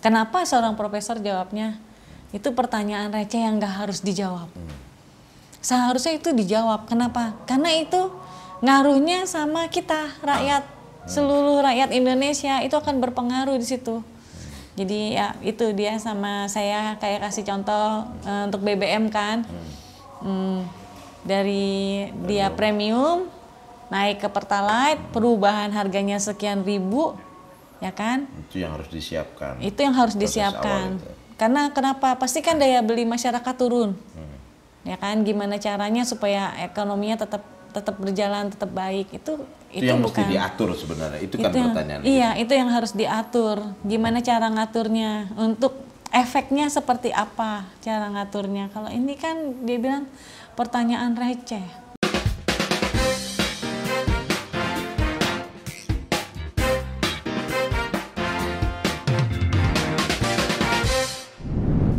Kenapa seorang profesor jawabnya? Itu pertanyaan receh yang nggak harus dijawab. Seharusnya itu dijawab. Kenapa? Karena itu ngaruhnya sama kita, rakyat. Seluruh rakyat Indonesia itu akan berpengaruh di situ. Jadi ya itu dia sama saya kayak kasih contoh untuk BBM kan. Dari dia premium naik ke Pertalite, perubahan harganya sekian ribu, ya kan? Itu yang harus disiapkan. Itu yang harus disiapkan. Karena kenapa? Pasti kan daya beli masyarakat turun. Ya kan? Gimana caranya supaya ekonominya tetap berjalan, tetap baik. Itu yang bukan mesti diatur sebenarnya. Itu kan pertanyaan. Iya, itu yang harus diatur. Gimana cara ngaturnya? Untuk efeknya seperti apa cara ngaturnya? Kalau ini kan dia bilang pertanyaan receh.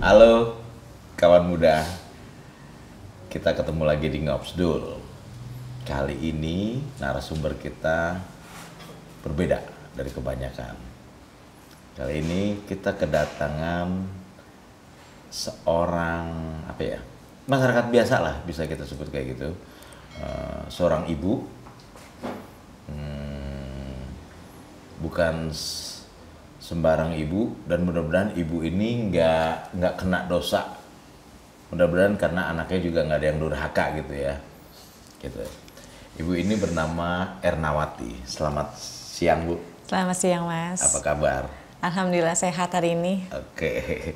Halo kawan muda, kita ketemu lagi di Ngobsdul. Kali ini narasumber kita berbeda dari kebanyakan. Kali ini kita kedatangan seorang masyarakat biasa lah, bisa kita sebut kayak gitu. Seorang ibu, bukan sembarang ibu, dan mudah-mudahan ibu ini nggak kena dosa. Mudah-mudahan karena anaknya juga nggak ada yang durhaka gitu ya. Gitu. Ibu ini bernama Ernawati. Selamat siang, Bu. Selamat siang, Mas. Apa kabar? Alhamdulillah sehat hari ini. Oke.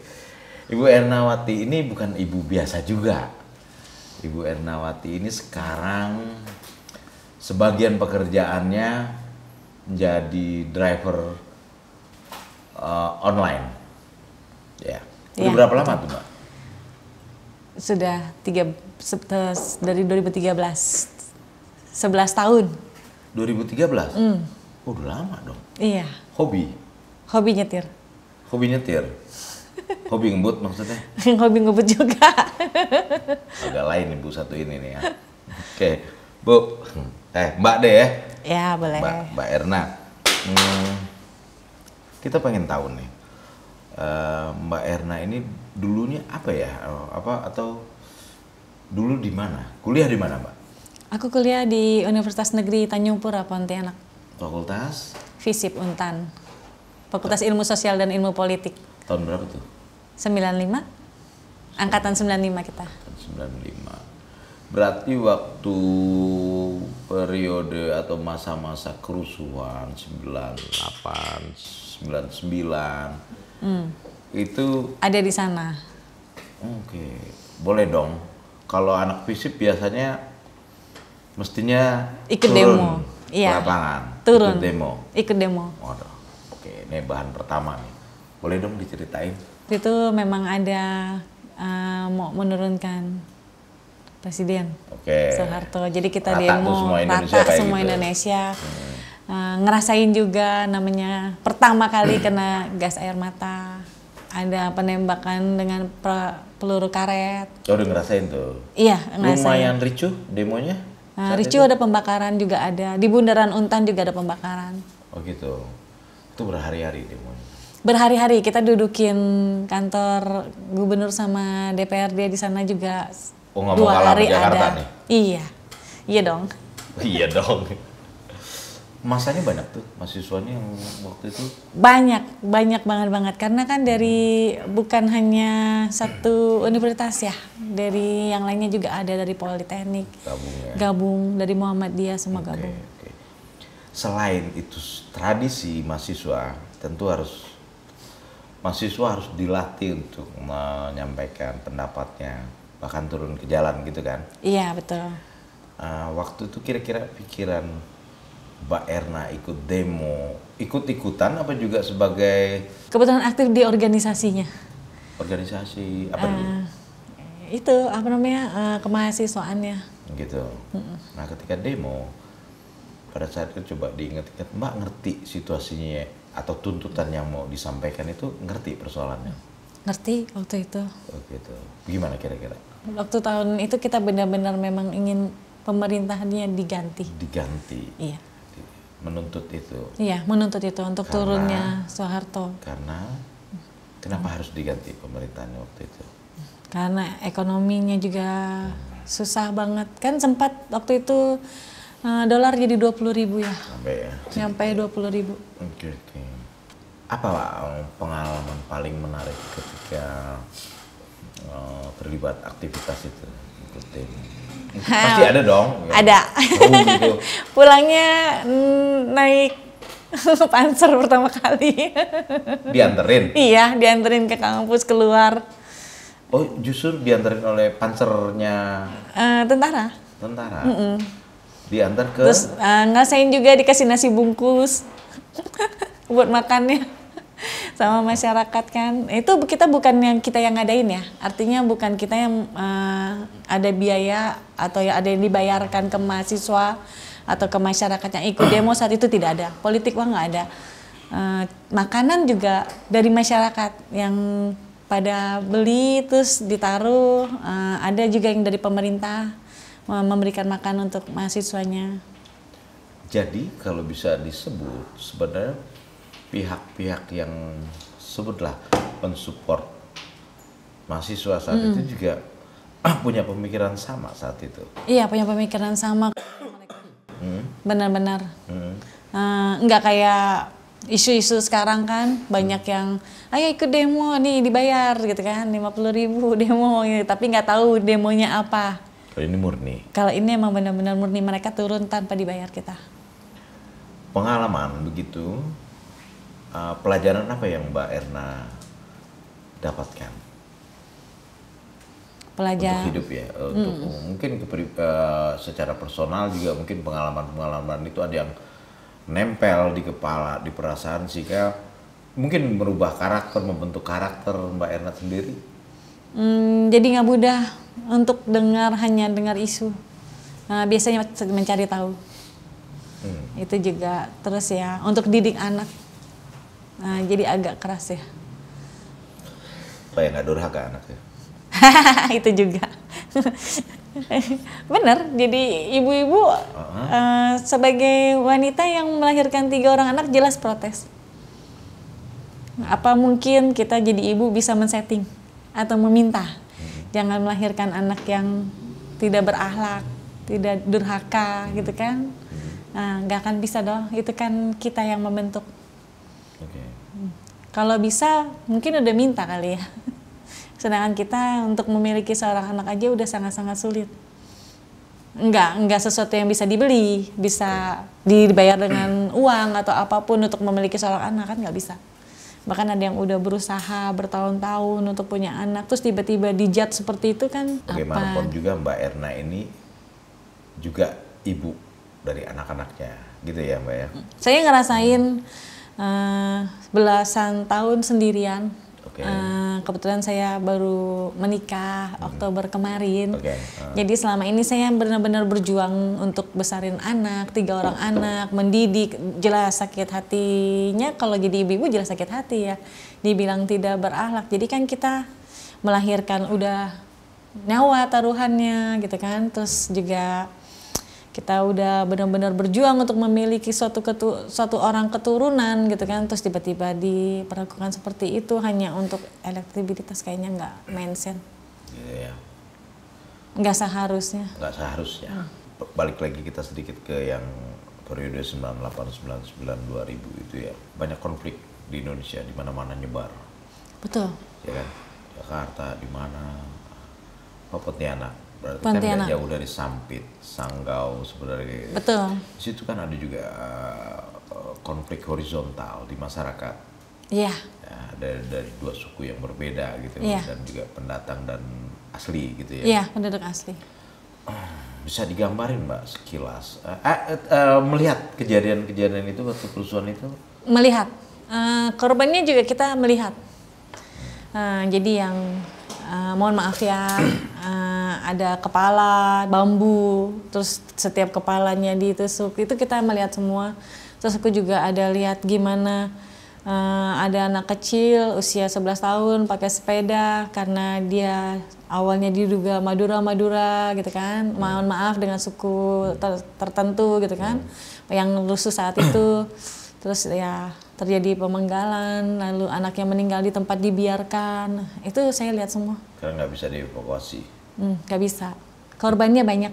Ibu Ernawati ini bukan ibu biasa juga. Ibu Ernawati ini sekarang sebagian pekerjaannya menjadi driver online. Ya. Udah berapa lama tuh, Mbak? Sudah dari 2013. 11 tahun. 2013? Oh, udah lama dong. Iya. Hobi nyetir. Hobi ngebut maksudnya? Hobi ngebut juga. Agak lain nih Bu satu ini nih ya. Oke, Bu. Mbak deh ya. Ya, boleh. Mbak Erna. Kita pengen tahu nih, Mbak Erna ini dulunya apa ya? Atau dulu di mana? Kuliah di mana, Mbak? Aku kuliah di Universitas Negeri Tanjung Pura, Pontianak. Fakultas? FISIP Untan. Fakultas Ilmu Sosial dan Ilmu Politik. Tahun berapa tuh? 95. Angkatan 95 kita. 95. Berarti waktu periode atau masa-masa kerusuhan 98, 99 itu ada di sana. Oke, boleh dong. Kalau anak FISIP biasanya mestinya ikut turun demo, ke lapangan, turun ikut demo. Waduh. Oke, ini bahan pertama nih. Boleh dong diceritain? Itu memang ada mau menurunkan Presiden Soeharto. Jadi kita demo rata semua Indonesia. Ngerasain juga namanya pertama kali kena gas air mata. Ada penembakan dengan peluru karet. Oh, udah ngerasain tuh? Iya, ngerasain. Lumayan ricuh demonya? Ricuh ada pembakaran juga ada. Di Bundaran Untan juga ada pembakaran. Oh gitu. Itu berhari-hari demonya? Berhari-hari. Kita dudukin kantor gubernur sama DPRD di sana juga. Oh, nggak mau kalah sama Jakarta ada. Nih? Iya. Iya dong. Iya dong. Masanya banyak tuh mahasiswanya yang waktu itu? Banyak banget. Karena kan dari bukan hanya satu universitas ya, dari yang lainnya juga ada, dari Politeknik. Gabung dari Muhammadiyah semua gabung. Okay. Selain itu tradisi mahasiswa, tentu mahasiswa harus dilatih untuk menyampaikan pendapatnya, bahkan turun ke jalan gitu kan? Iya, betul. Waktu itu kira-kira pikiran Mbak Erna ikut demo, ikut-ikutan apa juga sebagai... Kebetulan aktif di organisasinya. Organisasi apa dulu? Itu apa namanya, kemahasiswaannya. Gitu. Nah ketika demo, pada saat itu coba diingat-ingat, Mbak ngerti situasinya atau tuntutan yang mau disampaikan itu, ngerti persoalannya? Ngerti waktu itu. Oh gitu. Gimana kira-kira? Waktu tahun itu kita benar-benar memang ingin pemerintahannya diganti. Iya. Menuntut itu. Iya, menuntut itu untuk turunnya Soeharto. Karena Kenapa harus diganti pemerintahnya waktu itu? Karena ekonominya juga susah banget. Kan sempat waktu itu dolar jadi 20.000 ya. Sampai ya. Sampai 20.000. Oke. Apa Pak pengalaman paling menarik ketika terlibat aktivitas itu? Ikutin. Pasti ada dong. Ada. Gitu. Pulangnya naik Panser pertama kali. Dianterin? Iya, dianterin ke kampus keluar. Oh, justru dianterin oleh pansernya Tentara. tentara? Diantar ke? Terus ngerasain juga dikasih nasi bungkus buat makannya sama masyarakat kan. Itu kita bukan kita yang ngadain ya. Artinya bukan kita yang ada biaya atau ya ada yang dibayarkan ke mahasiswa atau ke masyarakat yang ikut demo saat itu, tidak ada. Politik uang nggak ada. Makanan juga dari masyarakat yang pada beli terus ditaruh. Ada juga yang dari pemerintah memberikan makan untuk mahasiswanya. Jadi kalau bisa disebut sebenarnya pihak-pihak yang sebutlah mensupport mahasiswa saat itu juga punya pemikiran sama saat itu. Iya, punya pemikiran sama. Benar-benar. Nggak kayak isu-isu sekarang kan, banyak yang ayo ikut demo nih dibayar gitu kan, 50.000 demo gitu. Tapi nggak tahu demonya apa. Kalau ini murni. Kalau ini emang benar-benar murni, mereka turun tanpa dibayar kita. Pengalaman begitu, pelajaran apa yang Mbak Erna dapatkan? Untuk hidup ya, untuk mungkin secara personal juga mungkin pengalaman-pengalaman itu ada yang nempel di kepala, di perasaan sehingga mungkin merubah karakter, membentuk karakter Mbak Erna sendiri. Jadi nggak mudah untuk hanya dengar isu. Biasanya mencari tahu. Itu juga terus ya untuk didik anak. Jadi agak keras ya. Supaya nggak durhaka anaknya. Itu juga. Bener, jadi ibu-ibu sebagai wanita yang melahirkan 3 orang anak jelas protes. Apa mungkin kita jadi ibu bisa men-setting atau meminta jangan melahirkan anak yang tidak berakhlak, tidak durhaka gitu kan. Nggak akan bisa dong, itu kan kita yang membentuk. Kalau bisa mungkin udah minta kali ya. Sedangkan kita untuk memiliki seorang anak aja udah sangat-sangat sulit. Enggak sesuatu yang bisa dibeli, bisa dibayar dengan uang atau apapun untuk memiliki seorang anak, kan nggak bisa. Bahkan ada yang udah berusaha bertahun-tahun untuk punya anak, terus tiba-tiba dijat seperti itu kan. Bagaimanapun juga Mbak Erna ini juga ibu dari anak-anaknya, gitu ya Mbak ya? Saya ngerasain belasan tahun sendirian. Kebetulan saya baru menikah Oktober kemarin. Jadi selama ini saya benar-benar berjuang untuk besarin anak, 3 orang anak, mendidik. Jelas sakit hatinya kalau jadi ibu-ibu jelas sakit hati ya. Dibilang tidak berakhlak. Jadi kan kita melahirkan udah nyawa taruhannya gitu kan. Terus juga kita udah benar-benar berjuang untuk memiliki suatu orang keturunan gitu kan, terus tiba-tiba diperlakukan seperti itu hanya untuk elektabilitas, kayaknya nggak mention. Iya. Nggak seharusnya. Nggak seharusnya. Balik lagi kita sedikit ke yang periode 98, 99, 2000 itu ya, banyak konflik di Indonesia, di mana-mana nyebar. Betul. Ya kan, Jakarta di mana, Pontianak. Berarti Pontianak. kan jauh dari Sampit, Sanggau sebenarnya. Betul. Di situ kan ada juga konflik horizontal di masyarakat. Iya. Ya, dari 2 suku yang berbeda gitu, dan juga pendatang dan asli gitu ya. Iya, penduduk asli. Bisa digambarin Mbak sekilas, melihat kejadian-kejadian itu waktu kerusuhan itu? Melihat, korbannya juga kita melihat. Jadi yang mohon maaf ya, ada kepala bambu, terus setiap kepalanya ditusuk, itu kita melihat semua. Terus aku juga ada lihat gimana ada anak kecil usia 11 tahun pakai sepeda karena dia awalnya diduga Madura gitu kan, mohon maaf dengan suku tertentu gitu kan, yang rusuh saat itu. Terus ya terjadi pemenggalan, lalu anak yang meninggal di tempat dibiarkan, itu saya lihat semua. Karena nggak bisa dievakuasi. Nggak bisa. Korbannya banyak,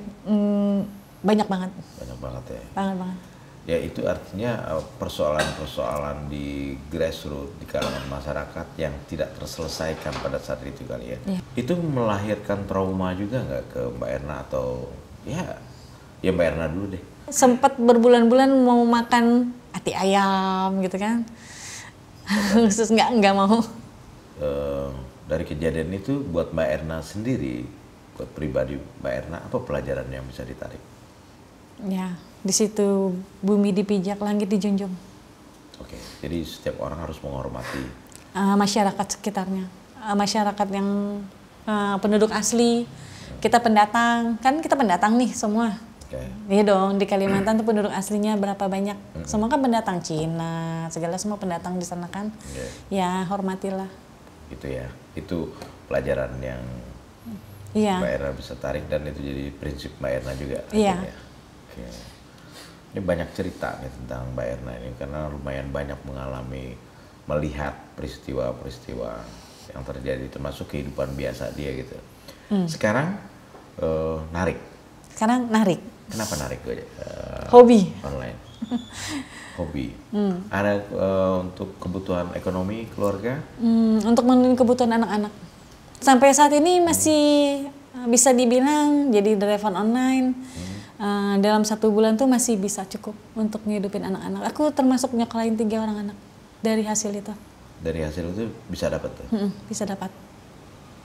banyak banget. Banyak banget ya. Banget banget. Ya itu artinya persoalan-persoalan di grassroots, di kalangan masyarakat yang tidak terselesaikan pada saat itu kali ya. Itu melahirkan trauma juga nggak ke Mbak Erna atau ya Mbak Erna dulu deh. Sempat berbulan-bulan mau makan hati ayam gitu kan. Khusus nggak mau. Dari kejadian itu buat Mbak Erna sendiri, buat pribadi Mbak Erna, apa pelajaran yang bisa ditarik? Ya, di situ bumi dipijak, langit dijunjung. Oke, jadi setiap orang harus menghormati masyarakat sekitarnya, masyarakat yang penduduk asli. Kita pendatang, kan kita pendatang nih semua. Iya dong, di Kalimantan tuh penduduk aslinya berapa banyak? Semua kan pendatang, Cina, segala semua pendatang di sana kan. Ya, hormatilah. Gitu ya, itu pelajaran yang Mbak Erna bisa tarik dan itu jadi prinsip Mbak Erna juga. Iya. Oke. Ini banyak cerita nih tentang Mbak Erna ini karena lumayan banyak melihat peristiwa-peristiwa yang terjadi termasuk kehidupan biasa dia gitu. Sekarang narik. Sekarang narik. Kenapa narik gue? Hobi. Online. Hobi. Ada untuk kebutuhan ekonomi keluarga? Untuk memenuhi kebutuhan anak-anak. Sampai saat ini masih bisa dibilang jadi driver online. Dalam 1 bulan tuh masih bisa cukup untuk ngehidupin anak-anak. Aku termasuk nyekolahin 3 orang anak dari hasil itu. Dari hasil itu bisa dapat tuh? Bisa dapat.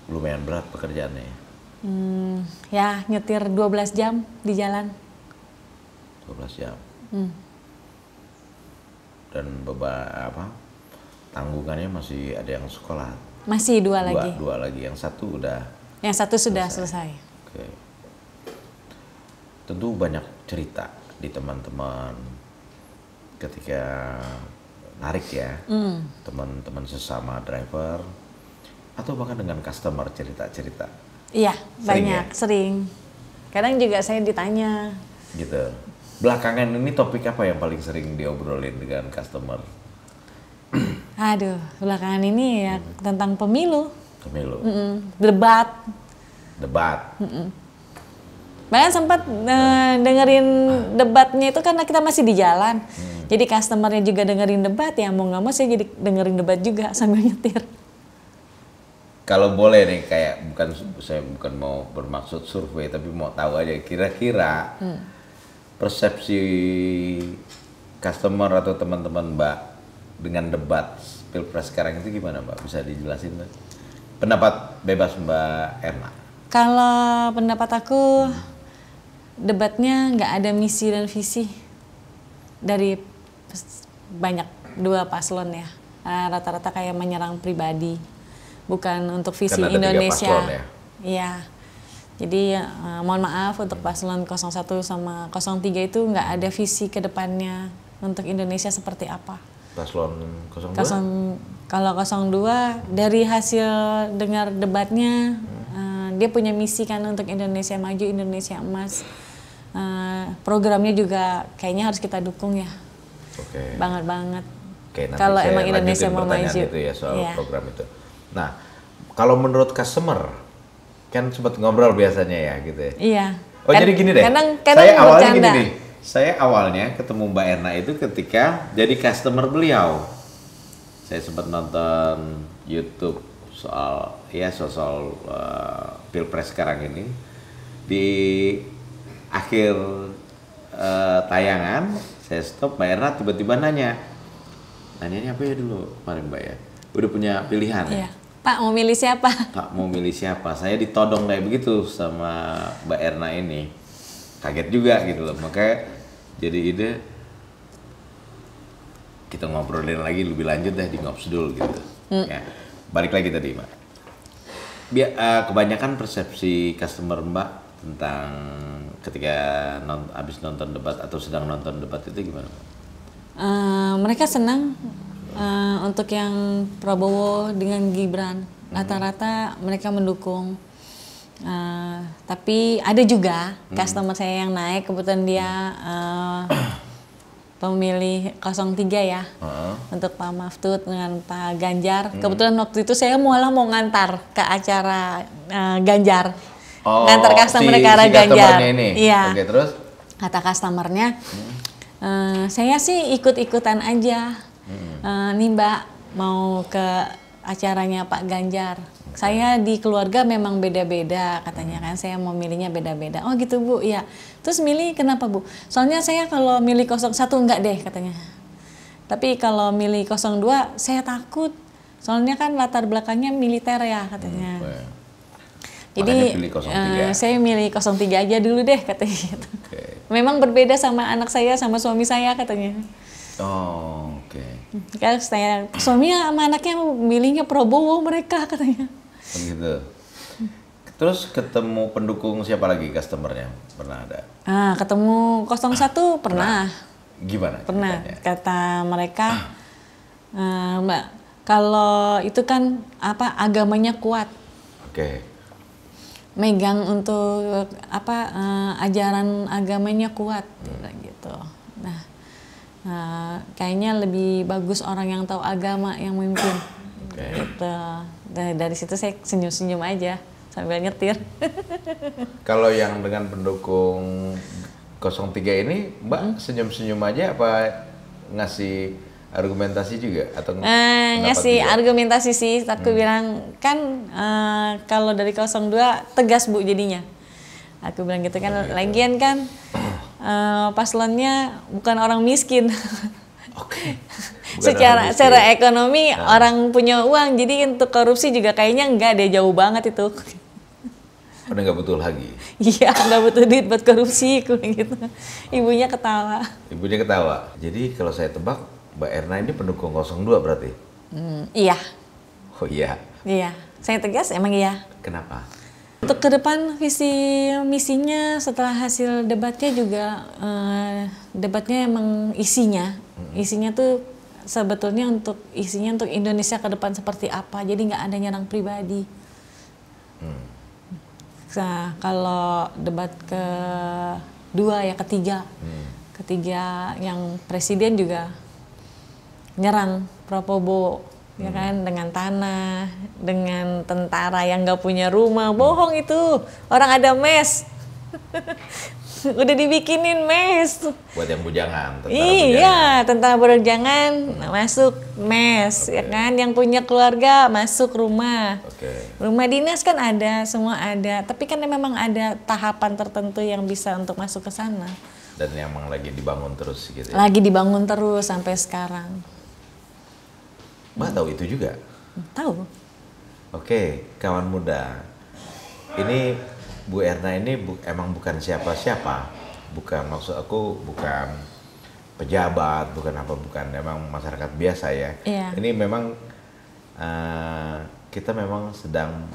Lumayan berat pekerjaannya ya? Ya nyetir 12 jam di jalan. 12 jam. Dan tanggungannya masih ada yang sekolah? Masih 2 lagi. 2 lagi, yang 1 udah? Yang 1 sudah selesai. Oke. Tentu banyak cerita di teman-teman ketika narik ya, teman-teman sesama driver atau bahkan dengan customer cerita-cerita. Iya, Ya? banyak, sering. Kadang juga saya ditanya. Gitu. Belakangan ini topik apa yang paling sering diobrolin dengan customer? Aduh, belakangan ini ya tentang pemilu. Pemilu. Debat. Bahkan sempat dengerin debatnya itu karena kita masih di jalan. Jadi customernya juga dengerin debat, ya mau nggak mau saya jadi dengerin debat juga sambil nyetir. Kalau boleh nih, kayak saya bukan mau bermaksud survei, tapi mau tahu aja kira-kira persepsi customer atau teman-teman Mbak dengan debat Pilpres sekarang itu gimana Mbak? Bisa dijelasin Mbak? Pendapat bebas Mbak Erna. Kalau pendapat aku, debatnya nggak ada misi dan visi dari banyak 2 paslon ya. Rata-rata kayak menyerang pribadi, bukan untuk visi Karena ada Indonesia. 3 paslon ya? Iya. Jadi mohon maaf untuk paslon 01 sama 03 itu nggak ada visi ke depannya untuk Indonesia seperti apa. Paslon 02? Kalau 02 dari hasil dengar debatnya, dia punya misi kan untuk Indonesia maju, Indonesia emas. Programnya juga kayaknya harus kita dukung ya. Oke. Banget. Oke, nanti kalau saya emang Indonesia mau maju itu ya soal program itu. Nah, kalau menurut customer kan sempat ngobrol biasanya ya gitu ya. Iya. Oh jadi gini deh. Kadang saya awalnya bercanda. gini nih. Saya awalnya ketemu Mbak Erna itu ketika jadi customer beliau. Saya sempat nonton YouTube soal Pilpres sekarang ini. Di akhir tayangan saya stop, Mbak Erna tiba-tiba nanyanya apa ya dulu kemarin Mbak ya? Udah punya pilihan ya? Pak mau milih siapa? Pak mau milih siapa? Saya ditodong kayak begitu sama Mbak Erna ini. Kaget juga gitu loh. Makanya jadi ide kita ngobrolin lagi lebih lanjut deh di Ngobsdul gitu. Ya, balik lagi tadi Mbak. Kebanyakan persepsi customer Mbak tentang ketika habis nonton debat atau sedang nonton debat itu gimana Mbak? Mereka senang untuk yang Prabowo dengan Gibran. Rata-rata mereka mendukung. Tapi ada juga customer saya yang naik, kebetulan dia pemilih 03 ya. Untuk Pak Mahfud dengan Pak Ganjar. Kebetulan waktu itu saya malah mau ngantar ke acara Ganjar. Ngantar customer ke arah Ganjar. Ini. Iya. Oke, terus? Kata customernya, saya sih ikut-ikutan aja. Nih Mbak, mau ke acaranya Pak Ganjar. Saya di keluarga memang beda-beda katanya kan, saya mau milihnya beda-beda. Oh gitu Bu, ya. Terus milih kenapa Bu? Soalnya saya kalau milih 01 enggak deh katanya. Tapi kalau milih 02 saya takut. Soalnya kan latar belakangnya militer ya katanya. Jadi pilih 03. Saya milih 03 aja dulu deh katanya gitu. Memang berbeda sama anak saya sama suami saya katanya. Oh, oke. Kan saya suaminya sama anaknya milihnya Prabowo mereka katanya. Begitu. Terus ketemu pendukung siapa lagi customernya? Pernah ada? Ketemu 01 pernah. Gimana? Pernah. Ceritanya? Kata mereka, Mbak, kalau itu kan agamanya kuat. Oke. Megang untuk ajaran agamanya kuat gitu. Nah, kayaknya lebih bagus orang yang tahu agama yang memimpin. Gitu. Dari situ saya senyum-senyum aja sambil nyetir. Kalau yang dengan pendukung 03 ini, Mbak senyum-senyum aja apa ngasih argumentasi juga atau ngasih juga? Argumentasi sih, aku bilang kan kalau dari 02 tegas Bu jadinya. Aku bilang gitu kan, lagian kan paslonnya bukan orang miskin. Secara ekonomi orang punya uang, jadi untuk korupsi juga kayaknya enggak deh, jauh banget itu. Udah nggak butuh lagi? Iya, nggak butuh duit buat korupsi, gitu. Ibunya ketawa. Ibunya ketawa. Jadi kalau saya tebak, Mbak Erna ini pendukung 02 berarti? Iya. Oh iya? Iya, saya tegas emang iya. Kenapa? Untuk ke depan visi misinya setelah hasil debatnya juga, debatnya emang isinya tuh sebetulnya untuk Indonesia ke depan seperti apa, jadi nggak ada nyerang pribadi. Nah, kalau debat ketiga yang presiden juga nyerang Prabowo, ya kan, dengan tanah, dengan tentara yang nggak punya rumah, bohong itu, orang ada mes. Udah dibikinin mes. Buat yang bujangan. Iya, tentara bujangan masuk mes, ya kan. Yang punya keluarga masuk rumah. Rumah dinas kan ada, semua ada. Tapi kan memang ada tahapan tertentu yang bisa untuk masuk ke sana. Dan memang lagi dibangun terus gitu ya? Lagi dibangun terus sampai sekarang. Mbak tahu itu juga? Tahu. Oke, kawan muda. Ini Bu Erna ini emang bukan siapa-siapa, maksud aku bukan pejabat, bukan memang masyarakat biasa ya. Iya. Ini memang kita memang sedang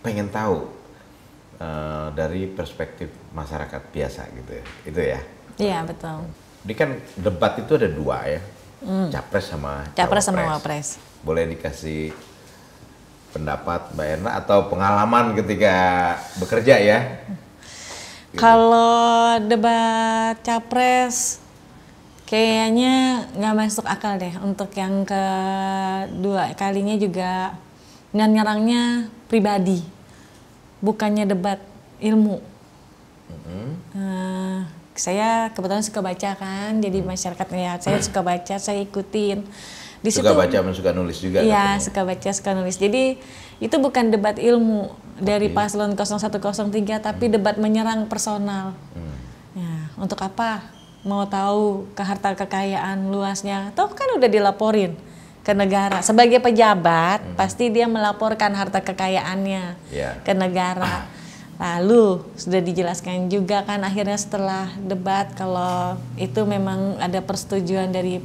pengen tahu dari perspektif masyarakat biasa gitu ya, itu ya. Iya betul. Ini kan debat itu ada dua ya, capres sama wapres. Boleh dikasih pendapat Mbak Erna atau pengalaman ketika bekerja ya? Gitu. Kalau debat capres kayaknya nggak masuk akal deh. Untuk yang kedua kalinya juga nyerangnya pribadi, bukannya debat ilmu. Saya kebetulan suka baca kan, jadi masyarakatnya saya suka baca, saya ikutin. Suka baca dan suka nulis juga? Iya, suka baca, suka nulis. Jadi itu bukan debat ilmu dari paslon 0103, tapi debat menyerang personal. Ya, untuk apa? Mau tahu ke harta kekayaan luasnya? Toh kan udah dilaporin ke negara. Sebagai pejabat, pasti dia melaporkan harta kekayaannya ke negara. Lalu sudah dijelaskan juga kan akhirnya setelah debat kalau itu memang ada persetujuan dari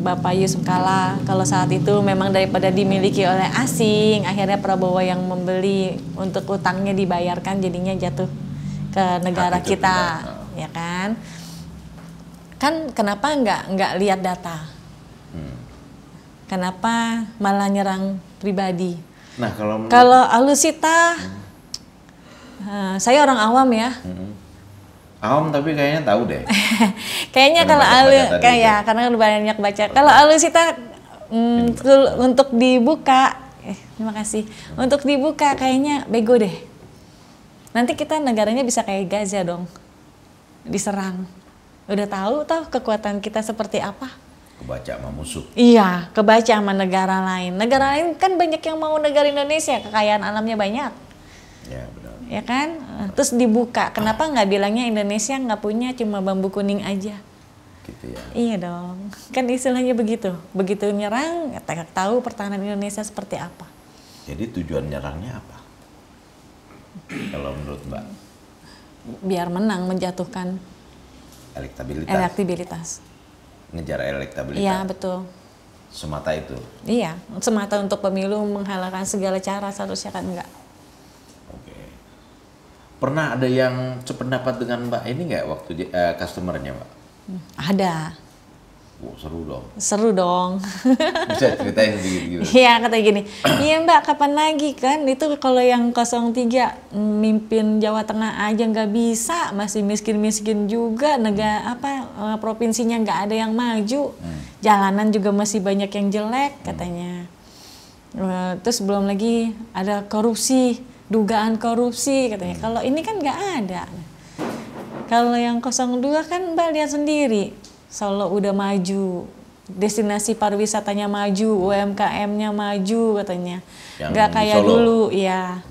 Bapak Yusuf Kalla, kalau saat itu memang daripada dimiliki oleh asing, akhirnya Prabowo yang membeli untuk utangnya dibayarkan, jadinya jatuh ke negara kita, ya kan? Kan kenapa nggak lihat data? Kenapa malah nyerang pribadi? Nah kalau Alusita, saya orang awam ya. Awam tapi kayaknya tahu deh. Kayaknya kalau Alu kayak karena udah banyak baca. Kalau Alu Sita untuk dibuka, terima kasih. Untuk dibuka kayaknya bego deh. Nanti kita negaranya bisa kayak Gaza dong, diserang. Udah tahu toh kekuatan kita seperti apa? Kebaca sama musuh. Iya, kebaca sama negara lain. Negara lain kan banyak yang mau negara Indonesia, kekayaan alamnya banyak. Ya benar. Ya kan? Terus dibuka, kenapa nggak bilangnya Indonesia nggak punya cuma bambu kuning aja? Gitu ya. Iya dong, kan istilahnya begitu. Begitu nyerang, tahu pertahanan Indonesia seperti apa. Jadi tujuan nyerangnya apa? Kalau menurut Mbak? Biar menang, menjatuhkan elektabilitas. Ngejar elektabilitas. Iya, betul. Semata itu. Iya, semata untuk pemilu menghalalkan segala cara, seharusnya kan enggak. Oke. Pernah ada yang sependapat dengan Mbak ini nggak waktu customer-nya, Mbak? Ada. Wow, seru dong. Seru dong. Bisa ceritain sedikit gitu. Iya, katanya gini. Iya Mbak, kapan lagi kan? Itu kalau yang 03 mimpin Jawa Tengah aja nggak bisa, masih miskin-miskin juga. Negara provinsinya nggak ada yang maju. Jalanan juga masih banyak yang jelek katanya. Terus belum lagi ada korupsi, dugaan korupsi katanya. Kalau ini kan nggak ada. Kalau yang 02 kan Mbak lihat sendiri. Solo udah maju, destinasi pariwisatanya maju, UMKM-nya maju katanya. Nggak kayak dulu, ya.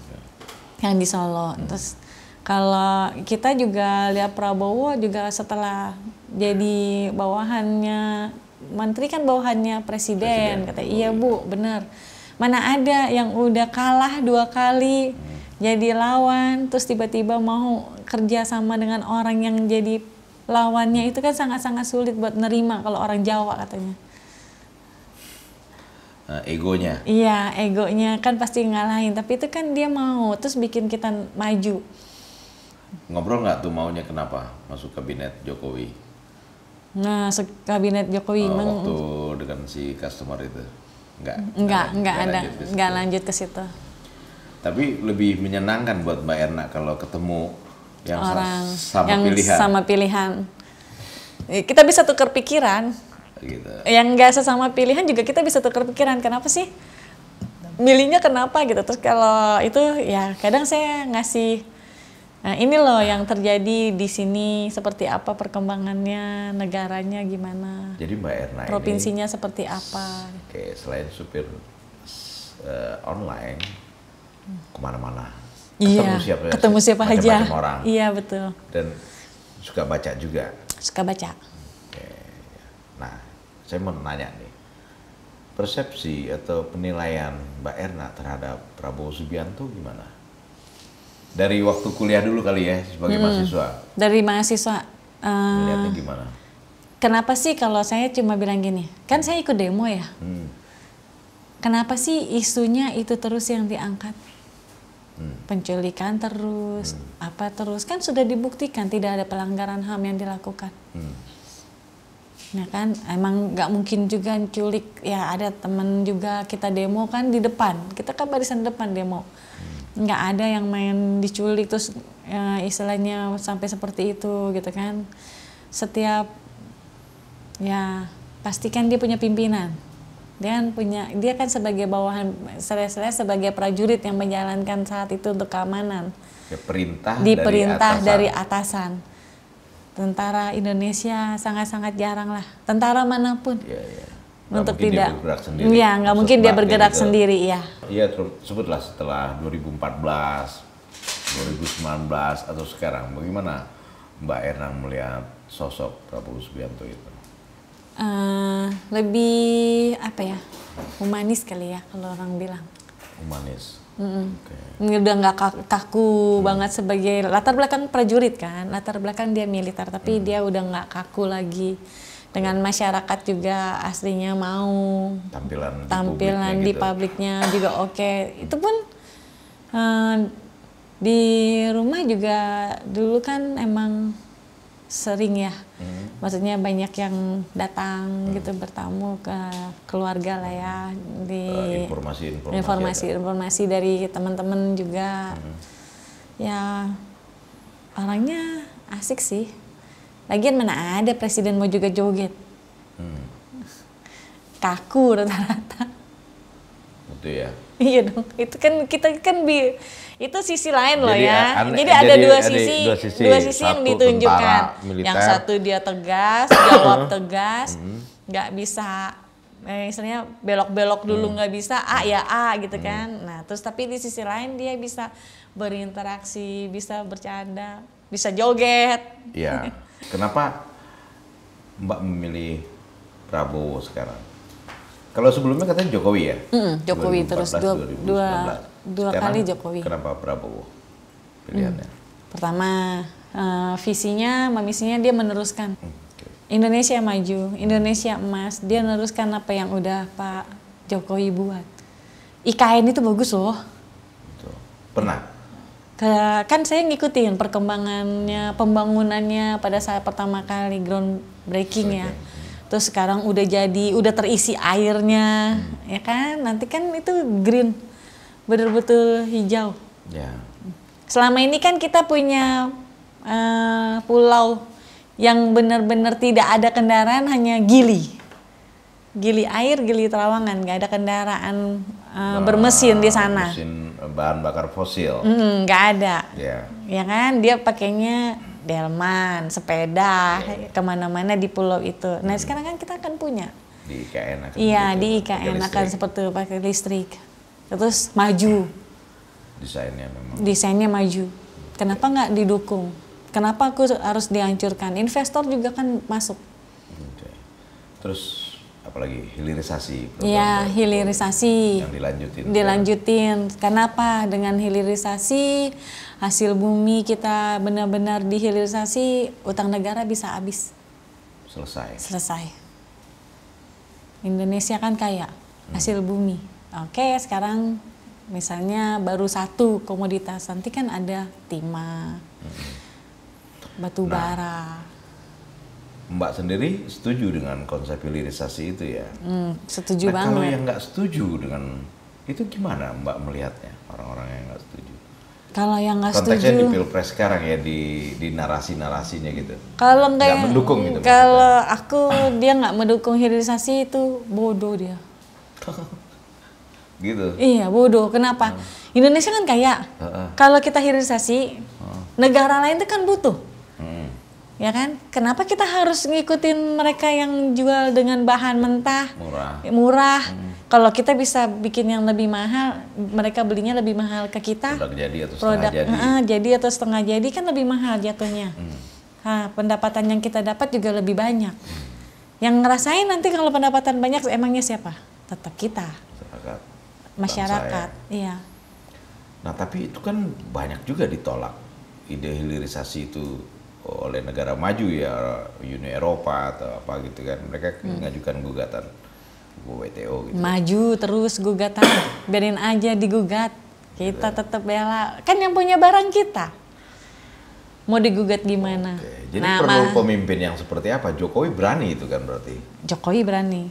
Yang di Solo. Terus kalau kita juga lihat Prabowo juga setelah jadi bawahannya menteri kan bawahannya presiden. Katanya iya Bu, benar. Mana ada yang udah kalah 2 kali jadi lawan, terus tiba-tiba mau kerja sama dengan orang yang jadi lawannya, itu kan sangat-sangat sulit buat nerima kalau orang Jawa katanya. Egonya. Iya, egonya kan pasti ngalahin, tapi itu kan dia mau terus bikin kita maju. Ngobrol nggak tuh maunya kenapa masuk kabinet Jokowi? Nah, kabinet Jokowi waktu dengan si customer itu nggak lanjut ke situ. Tapi lebih menyenangkan buat Mbak Erna kalau ketemu yang orang sama pilihan. Kita bisa tukar pikiran. Gitu. Yang nggak sesama pilihan juga kita bisa tukar pikiran. Kenapa sih milihnya kenapa gitu? Terus kalau itu ya kadang saya ngasih, nah ini loh yang terjadi di sini, seperti apa perkembangannya, negaranya gimana. Jadi Mbak Erna provinsinya ini, seperti apa. Oke, selain supir online, kemana-mana. Ketemu siapa aja. Orang. Iya betul. Dan suka baca juga. Suka baca. Oke. Nah, saya mau nanya nih, persepsi atau penilaian Mbak Erna terhadap Prabowo Subianto gimana? Dari waktu kuliah dulu kali ya sebagai mahasiswa. Dari mahasiswa. Melihatnya gimana? Kenapa sih kalau saya cuma bilang gini, kan saya ikut demo ya. Kenapa sih isunya itu terus yang diangkat? Penculikan terus, apa terus, kan sudah dibuktikan tidak ada pelanggaran HAM yang dilakukan. Nah kan, emang nggak mungkin juga culik, ya ada temen juga kita demo kan di depan, kita kan barisan depan demo. Nggak ada yang main diculik terus istilahnya sampai seperti itu gitu kan. Setiap, ya pastikan dia punya pimpinan. Dia kan sebagai bawahan, sebagai prajurit yang menjalankan saat itu untuk keamanan. Ya, perintah dari atasan. Tentara Indonesia sangat-sangat jarang lah. Tentara manapun. Untuk tidak. Iya, nggak mungkin dia bergerak sendiri, ya. Iya, sebutlah setelah 2014, 2019 atau sekarang, bagaimana Mbak Erna melihat sosok Prabowo Subianto itu? Lebih apa ya, humanis kali ya kalau orang bilang. Humanis. Udah nggak kaku banget sebagai latar belakang prajurit kan, latar belakang dia militer, tapi dia udah nggak kaku lagi dengan masyarakat juga aslinya mau tampilan di publiknya juga oke. Itu pun di rumah juga dulu kan emang sering ya. Maksudnya banyak yang datang gitu bertamu ke keluarga lah ya, di informasi dari teman-teman juga. Ya orangnya asik sih. Lagian mana ada presiden mau juga joget. Kaku rata-rata. Itu ya. Iya dong, itu kan kita kan itu sisi lain loh Jadi, ya. Jadi ada dua sisi yang Satu ditunjukkan. tentara, militer. Yang satu dia tegas, jawab tegas, nggak bisa, istilahnya belok-belok dulu nggak bisa, A ya A gitu kan. Nah terus tapi di sisi lain dia bisa berinteraksi, bisa bercanda, bisa joget. Iya. Kenapa Mbak memilih Prabowo sekarang? Kalau sebelumnya katanya Jokowi ya? Jokowi 2014, terus 2019. dua Sekarang kali Jokowi. Kenapa Prabowo pilihannya? Pertama visinya, misinya dia meneruskan Oke. Indonesia maju, Indonesia emas. Dia meneruskan apa yang udah Pak Jokowi buat. IKN itu bagus loh. Betul. Pernah? Kan saya ngikutin perkembangannya, pembangunannya pada saat pertama kali groundbreaking ya. Terus sekarang udah terisi airnya, ya kan? Nanti kan itu green, betul-betul hijau. Ya. Selama ini kan kita punya pulau yang benar-benar tidak ada kendaraan, hanya Gili air, Gili Trawangan, nggak ada kendaraan bermesin di sana. Mesin bahan bakar fosil. Nggak ada. Ya. Ya kan, dia pakainya delman, sepeda, kemana-mana di pulau itu. Nah sekarang kan kita akan punya. Di IKN akan. Iya, begitu, di IKN pakai akan listrik. seperti pakai listrik. Terus maju, Desainnya memang. desainnya maju. Kenapa nggak didukung? Kenapa aku harus dihancurkan? Investor juga kan masuk. Oke. Terus apalagi hilirisasi. Iya, hilirisasi. Yang dilanjutin. Dilanjutin. Kenapa? Dengan hilirisasi, hasil bumi kita benar-benar dihilirisasi, utang negara bisa habis. Selesai. Indonesia kan kaya, hasil bumi. Oke, sekarang misalnya baru satu komoditas, nanti kan ada timah, batu bara. Mbak sendiri setuju dengan konsep hilirisasi itu ya? Setuju Nah, kalau banget. yang nggak setuju dengan itu gimana Mbak melihatnya, orang-orang yang nggak setuju? Kalau yang nggak setuju, Konteksnya di Pilpres sekarang ya, di narasi-narasinya gitu. kalau Nggak mendukung gitu kalau aku dia nggak mendukung hilirisasi itu bodoh dia. Gitu. Iya bodoh. Kenapa? Indonesia kan kaya. Kalau kita hilirisasi, negara lain itu kan butuh. Ya kan? Kenapa kita harus ngikutin mereka yang jual dengan bahan mentah, murah? Kalau kita bisa bikin yang lebih mahal, mereka belinya lebih mahal ke kita. Produk jadi atau setengah jadi. Jadi atau setengah jadi kan lebih mahal jatuhnya. Pendapatan yang kita dapat juga lebih banyak. Yang ngerasain nanti kalau pendapatan banyak emangnya siapa? Tetap kita. Masyarakat. Iya. Nah tapi itu kan banyak juga ditolak ide hilirisasi itu oleh negara maju ya, Uni Eropa atau apa gitu kan. Mereka mengajukan gugatan WTO gitu. Maju terus gugatan, biarin aja digugat. Kita tetap bela. Kan yang punya barang kita. Mau digugat gimana? Oke. Jadi perlu pemimpin yang seperti apa? Jokowi berani itu kan berarti? Jokowi berani.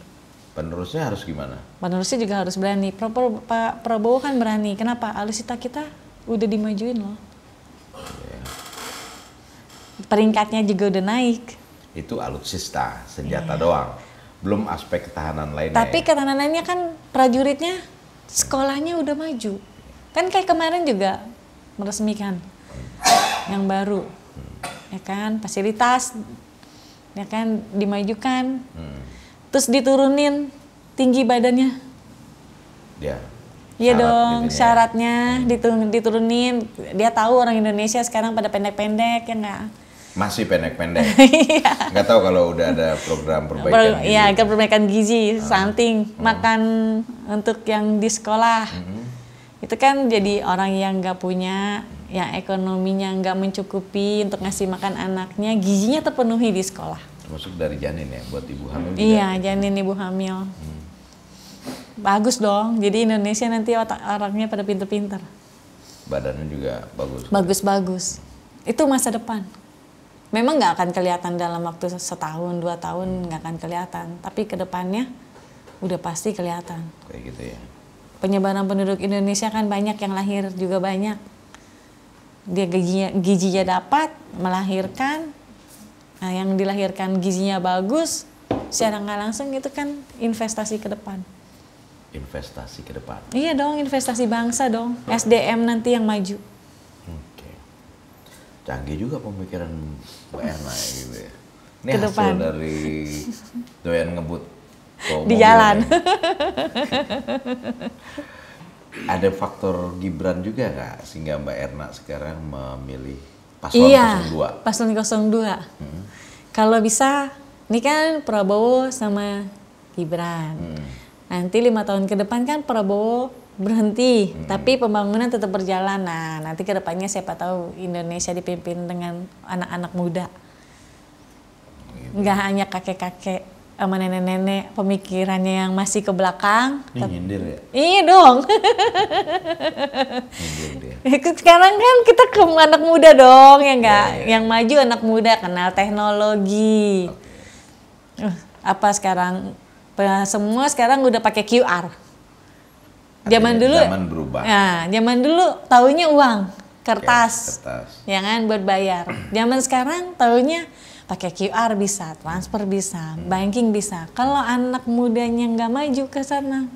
Penerusnya harus gimana? Penerusnya juga harus berani. Pak Prabowo kan berani. Kenapa? Alutsista kita udah dimajuin loh. Peringkatnya juga udah naik. Itu alutsista, senjata doang. Belum aspek ketahanan lainnya. Tapi ketahanan lainnya kan prajuritnya sekolahnya udah maju. Kan kayak kemarin juga meresmikan yang baru. Ya kan, fasilitas ya kan dimajukan. Terus diturunin tinggi badannya. Iya dong, syaratnya diturunin. Dia tahu orang Indonesia sekarang pada pendek-pendek ya nggak? Masih pendek-pendek. Nggak tahu kalau udah ada program perbaikan gizi. Iya, perbaikan gizi, stunting, makan untuk yang di sekolah. Itu kan jadi orang yang nggak punya, yang ekonominya nggak mencukupi untuk ngasih makan anaknya, gizinya terpenuhi di sekolah. Termasuk dari janin ya, buat ibu hamil. Iya, janin ibu hamil. Bagus dong, jadi Indonesia nanti orangnya pada pinter-pinter. Badannya juga bagus. Bagus-bagus. Itu masa depan. Memang nggak akan kelihatan dalam waktu setahun, 2 tahun nggak akan kelihatan. Tapi ke depannya udah pasti kelihatan. Kayak gitu ya. Penyebaran penduduk Indonesia kan banyak, yang lahir juga banyak. Dia gizinya dapat, melahirkan, nah yang dilahirkan gizinya bagus, secara nggak langsung itu kan investasi ke depan. Investasi ke depan. Iya dong, investasi bangsa dong, SDM nanti yang maju. Oke. Canggih juga pemikiran Mbak Erna gitu ya. Ini Ke hasil depan. dari doyan ngebut Di jalan. Ada faktor Gibran juga nggak sehingga Mbak Erna sekarang memilih paslon 02? Paslon 02. Kalau bisa, ini kan Prabowo sama Gibran. Nanti 5 tahun ke depan kan Prabowo berhenti, tapi pembangunan tetap berjalan. Nah, nanti ke depannya siapa tahu Indonesia dipimpin dengan anak-anak muda. Nggak hanya kakek-kakek sama nenek-nenek pemikirannya yang masih ke belakang. Ini nyindir ya? Iya dong. Nyindir dia. Sekarang kan kita ke anak muda dong, ya enggak? Yang maju anak muda, kenal teknologi. Apa sekarang? Semua sekarang udah pakai QR. Zaman dulu. Zaman berubah. Nah, zaman dulu taunya uang, kertas. Kertas. Ya kan, buat bayar. Zaman sekarang taunya pakai QR bisa, transfer bisa, banking bisa. Kalau anak mudanya nggak maju ke sana,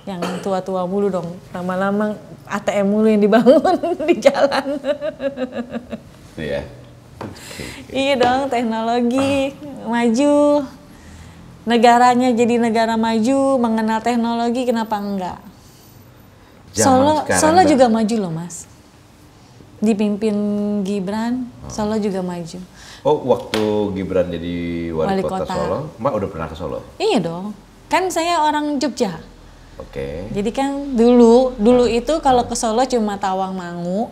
yang tua-tua mulu dong. Lama-lama ATM mulu yang dibangun di jalan. Itu ya. Iya dong, teknologi maju. Negaranya jadi negara maju, mengenal teknologi, kenapa enggak? Solo juga maju loh, Mas. Dipimpin Gibran, Solo juga maju. Oh, waktu Gibran jadi wali kota Solo, Mbak udah pernah ke Solo? Iya dong. Kan saya orang Jogja. Oke. Jadi kan dulu itu kalau ke Solo cuma Tawangmangu,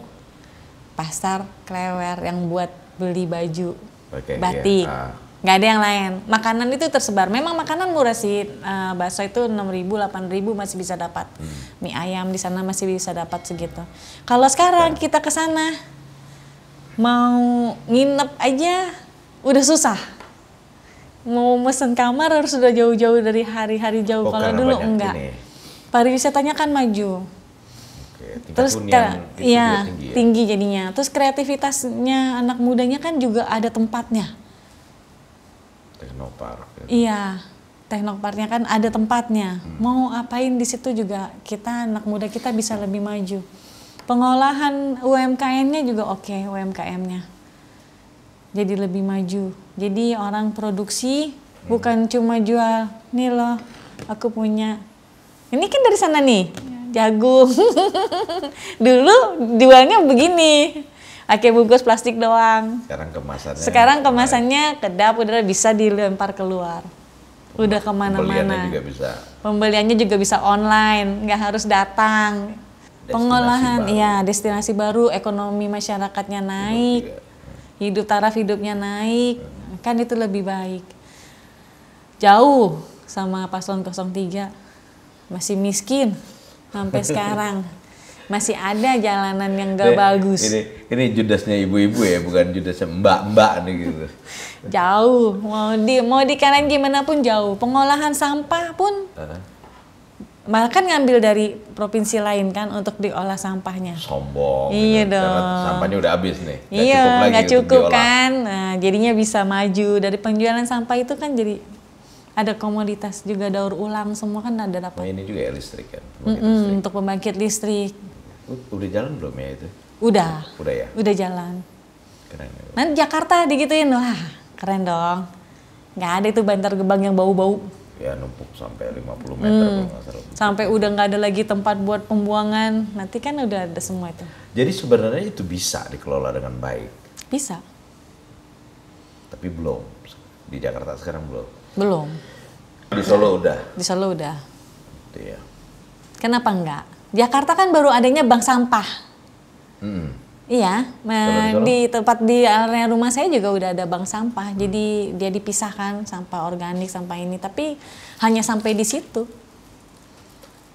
Pasar Klewer yang buat beli baju, batik. Iya. Nggak ada yang lain. Makanan itu tersebar. Memang makanan murah sih. Bakso itu 6.000, 8.000 masih bisa dapat. Mie ayam di sana masih bisa dapat segitu. Kalau sekarang kita ke sana mau nginep aja udah susah. Mau mesen kamar harus sudah jauh-jauh dari hari-hari jauh. Kalau dulu enggak. Pariwisatanya kan maju. Terus iya, tinggi jadinya. Terus kreativitasnya anak mudanya kan juga ada tempatnya. Teknopark. Iya, Teknoparknya kan ada tempatnya. Mau apain di situ juga kita anak muda kita bisa lebih maju. Pengolahan UMKM-nya juga oke, UMKM-nya. Jadi lebih maju. Jadi orang produksi bukan cuma jual, nih loh aku punya. Ini kan dari sana nih, jagung. Dulu jualnya begini. Pakai bungkus plastik doang. Sekarang kemasannya kedap, udah bisa dilempar keluar. Udah kemana-mana. Pembeliannya juga bisa online, nggak harus datang. Pengolahan, iya, destinasi baru, ekonomi masyarakatnya naik, taraf hidupnya naik, kan itu lebih baik. Jauh sama paslon 03, masih miskin sampai sekarang. Masih ada jalanan yang gak bagus. Ini judasnya ibu-ibu ya, bukan judasnya mbak-mbak nih gitu. Jauh, mau di kanan gimana pun jauh. Pengolahan sampah pun malah kan ngambil dari provinsi lain kan untuk diolah sampahnya. Sombong. Iya gitu. dong. Karena sampahnya udah habis nih. Iya, nggak cukup kan. Nah, jadinya bisa maju dari penjualan sampah itu kan jadi ada komoditas juga daur ulang semua kan ada dapat. Nah, ini juga ya listrik kan. Untuk pembangkit listrik. Udah jalan belum ya itu? Udah. Udah ya? Udah jalan. Keren ya. Nanti Jakarta digituin, wah keren dong. Nggak ada itu Bantar Gebang yang bau-bau. Ya numpuk sampai 50 meter kalau nggak salah. Sampai udah nggak ada lagi tempat buat pembuangan. Nanti kan udah ada semua itu. Jadi sebenarnya itu bisa dikelola dengan baik? Bisa. Tapi belum. Di Jakarta sekarang belum? Belum. Di Solo udah? Di Solo udah. Iya. Kenapa enggak? Jakarta kan baru adanya bank sampah. Iya, di tempat di area rumah saya juga udah ada bank sampah. Jadi dia dipisahkan sampah organik, sampah ini, tapi hanya sampai di situ.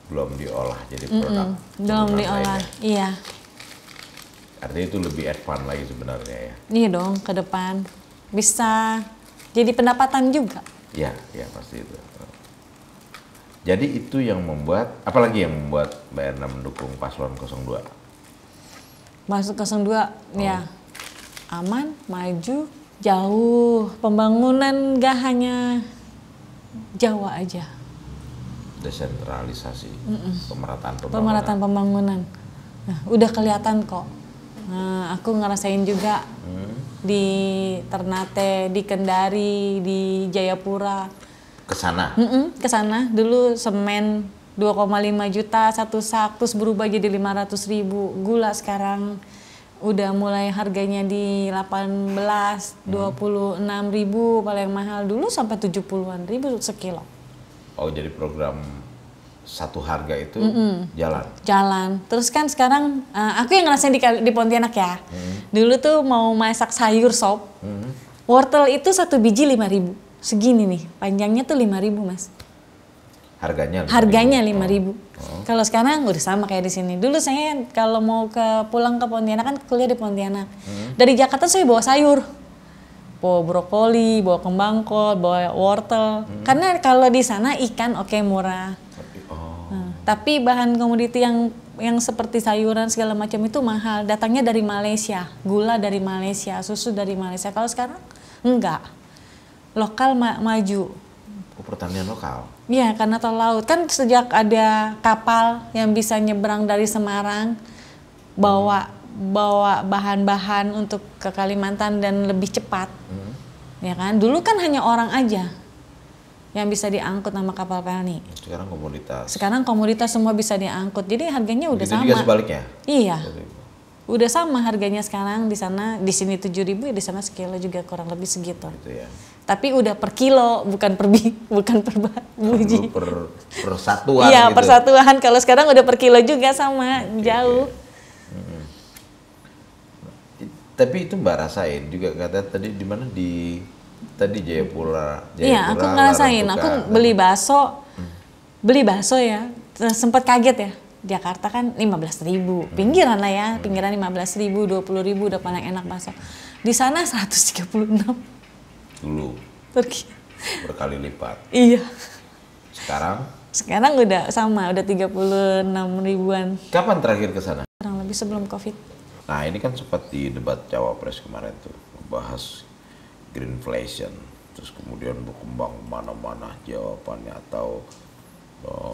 Belum diolah jadi produk. Belum diolah, iya. Artinya itu lebih advance lagi sebenarnya ya. Iya dong, ke depan bisa jadi pendapatan juga. Iya, iya pasti itu. Jadi itu yang membuat, apalagi yang membuat Mbak Erna mendukung paslon 02? Masuk 02 ya aman, maju, jauh. Pembangunan gak hanya Jawa aja. Desentralisasi, pemerataan Pemerataan pembangunan. Nah, udah kelihatan kok. Nah, aku ngerasain juga di Ternate, di Kendari, di Jayapura. Kesana? Kesana. Dulu semen 2,5 juta satu sak, terus berubah jadi 500.000. Gula sekarang udah mulai harganya di 18, 26.000 paling mahal. Dulu sampai 70-an ribu sekilo. Oh, jadi program satu harga itu jalan. Terus kan sekarang aku yang ngerasain di Pontianak ya. Dulu tuh mau masak sayur sop, wortel itu satu biji 5.000. Segini nih, panjangnya tuh 5.000 Mas. Harganya 5.000. Kalau sekarang udah sama kayak di sini. Dulu saya kalau mau pulang ke Pontianak kan kuliah di Pontianak. Dari Jakarta saya bawa sayur. Bawa brokoli, bawa kembang kol, bawa wortel. Karena kalau di sana ikan oke murah. Tapi bahan komoditi yang seperti sayuran segala macam itu mahal. Datangnya dari Malaysia, gula dari Malaysia, susu dari Malaysia. Kalau sekarang enggak. Lokal maju. Pertanian lokal. Iya, karena tol laut kan sejak ada kapal yang bisa nyebrang dari Semarang bawa bahan-bahan untuk ke Kalimantan dan lebih cepat. Ya kan? Dulu kan hanya orang aja yang bisa diangkut sama kapal pelni. Sekarang komoditas semua bisa diangkut. Jadi harganya udah sama. Juga sebaliknya. Iya. Udah sama harganya sekarang di sana, di sini 7.000, di sana sekilo juga kurang lebih segitu. Gitu ya. Tapi udah per kilo, bukan per buji. Per satuan. Iya, gitu. Per satuan. Kalau sekarang udah per kilo juga sama, jauh. Tapi itu Mbak rasain juga kata tadi di mana tadi Jayapura. Iya, aku ngerasain. Aku beli bakso ya. Sempat kaget ya. Jakarta kan 15.000, pinggiran lah ya, pinggiran 15.000, 20.000 udah paling enak bakso. Di sana 136. Dulu. Pergi. Berkali lipat. Iya. Sekarang udah sama, udah 36 ribuan. Kapan terakhir ke sana? Kurang lebih sebelum Covid. Nah, ini kan sempat di debat Cawapres kemarin tuh, membahas greenflation, terus kemudian berkembang mana-mana jawabannya atau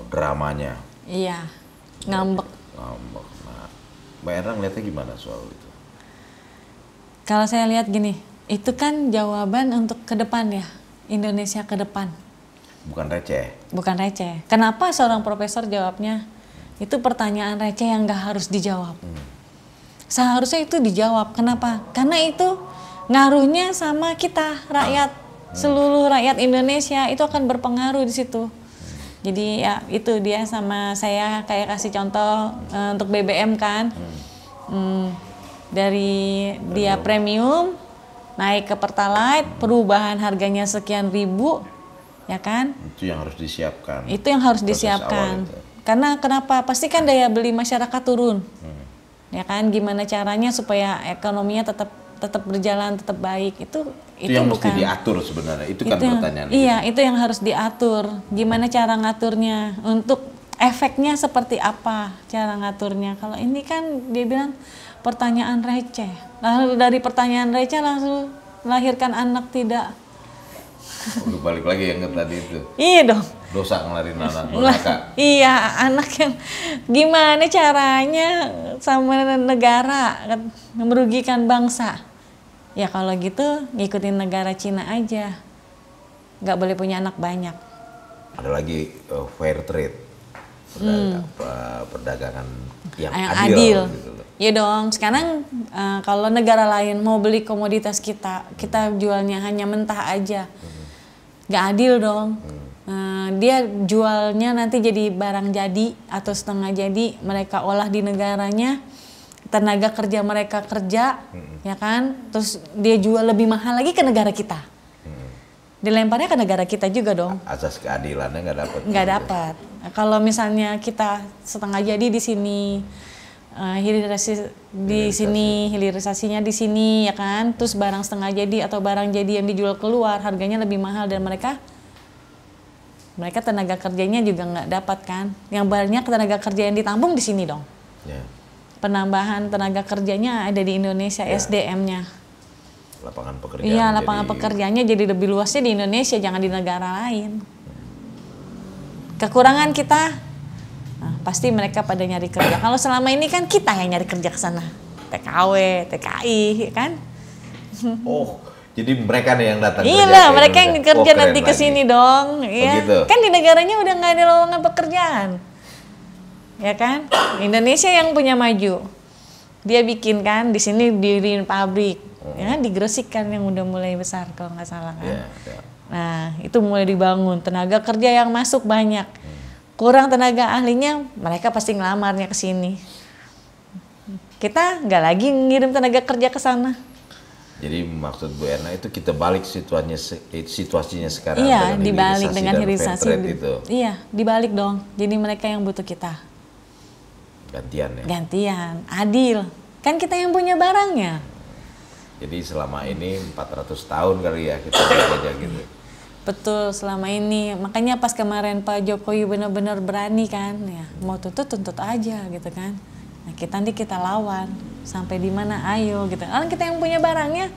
dramanya. Iya. Ngambek. Nah, Mbak Erna ngeliatnya gimana soal itu? Kalau saya lihat gini, itu kan jawaban untuk ke depan ya, Indonesia ke depan. Bukan receh. Bukan receh. Kenapa seorang profesor jawabnya itu pertanyaan receh yang nggak harus dijawab? Seharusnya itu dijawab. Kenapa? Karena itu ngaruhnya sama kita, rakyat, seluruh rakyat Indonesia itu akan berpengaruh di situ. Jadi ya itu dia sama saya kayak kasih contoh untuk BBM kan. Dari dia premium naik ke Pertalite, perubahan harganya sekian ribu, ya kan? Itu yang harus disiapkan. Itu yang harus disiapkan. Karena kenapa? Pasti kan daya beli masyarakat turun. Ya kan? Gimana caranya supaya ekonominya tetap berjalan, tetap baik. Itu yang bukan, mesti diatur sebenarnya. Itu kan pertanyaan. Iya, itu yang harus diatur. Gimana cara ngaturnya? Untuk efeknya seperti apa cara ngaturnya? Kalau ini kan dia bilang pertanyaan receh. Lalu dari pertanyaan receh langsung melahirkan anak tidak. Udah balik lagi yang tadi itu. Iya dong. Dosa ngelarin anak durhaka. Iya, anak yang gimana caranya sama negara merugikan bangsa. Ya kalau gitu ngikutin negara Cina aja. Nggak boleh punya anak banyak. Ada lagi fair trade. Perdagangan yang adil. Gitu. Ya dong, sekarang kalau negara lain mau beli komoditas kita jualnya hanya mentah aja. Nggak adil dong. Dia jualnya nanti jadi barang jadi atau setengah jadi, mereka olah di negaranya, tenaga kerja mereka kerja, ya kan? Terus dia jual lebih mahal lagi ke negara kita. Dilemparnya ke negara kita juga dong. Asas keadilannya nggak dapat. Nggak dapat. Kalau misalnya kita setengah jadi di sini, hilirisasinya di sini, ya kan? Terus barang setengah jadi atau barang jadi yang dijual keluar harganya lebih mahal dan mereka tenaga kerjanya juga nggak dapat kan? Yang banyak tenaga kerja yang ditampung di sini dong. Yeah. penambahan tenaga kerjanya ada di Indonesia, SDM-nya. Lapangan pekerjaan. Iya, lapangan pekerjaannya jadi lebih luasnya di Indonesia, jangan di negara lain. Kekurangan kita, pasti mereka pada nyari kerja. Kalau selama ini kan kita yang nyari kerja ke sana, TKW, TKI, kan? Oh, jadi mereka nih yang datang kerja. Iya lah, mereka yang kerja nanti ke sini dong. Ya. Gitu. Kan di negaranya udah nggak ada lowongan pekerjaan. Ya kan? Indonesia yang punya maju. Dia bikin kan di sini diriin pabrik. Ya, di Gresik kan yang udah mulai besar kalau nggak salah kan. Yeah. Nah, itu mulai dibangun. Tenaga kerja yang masuk banyak. Kurang tenaga ahlinya, mereka pasti ngelamarnya ke sini. Kita nggak lagi ngirim tenaga kerja ke sana. Jadi maksud Bu Erna itu kita balik situasinya sekarang. Iya, dibalik dengan hilirisasi. Itu. Iya, dibalik dong. Jadi mereka yang butuh kita. Gantian ya? Gantian, adil. Kan kita yang punya barangnya. Jadi selama ini 400 tahun kali ya kita dijajah gitu. Betul, selama ini. Makanya pas kemarin Pak Jokowi benar-benar berani kan, ya mau tuntut aja gitu kan. Nah kita lawan. Sampai di mana ayo gitu. Orang kita yang punya barangnya,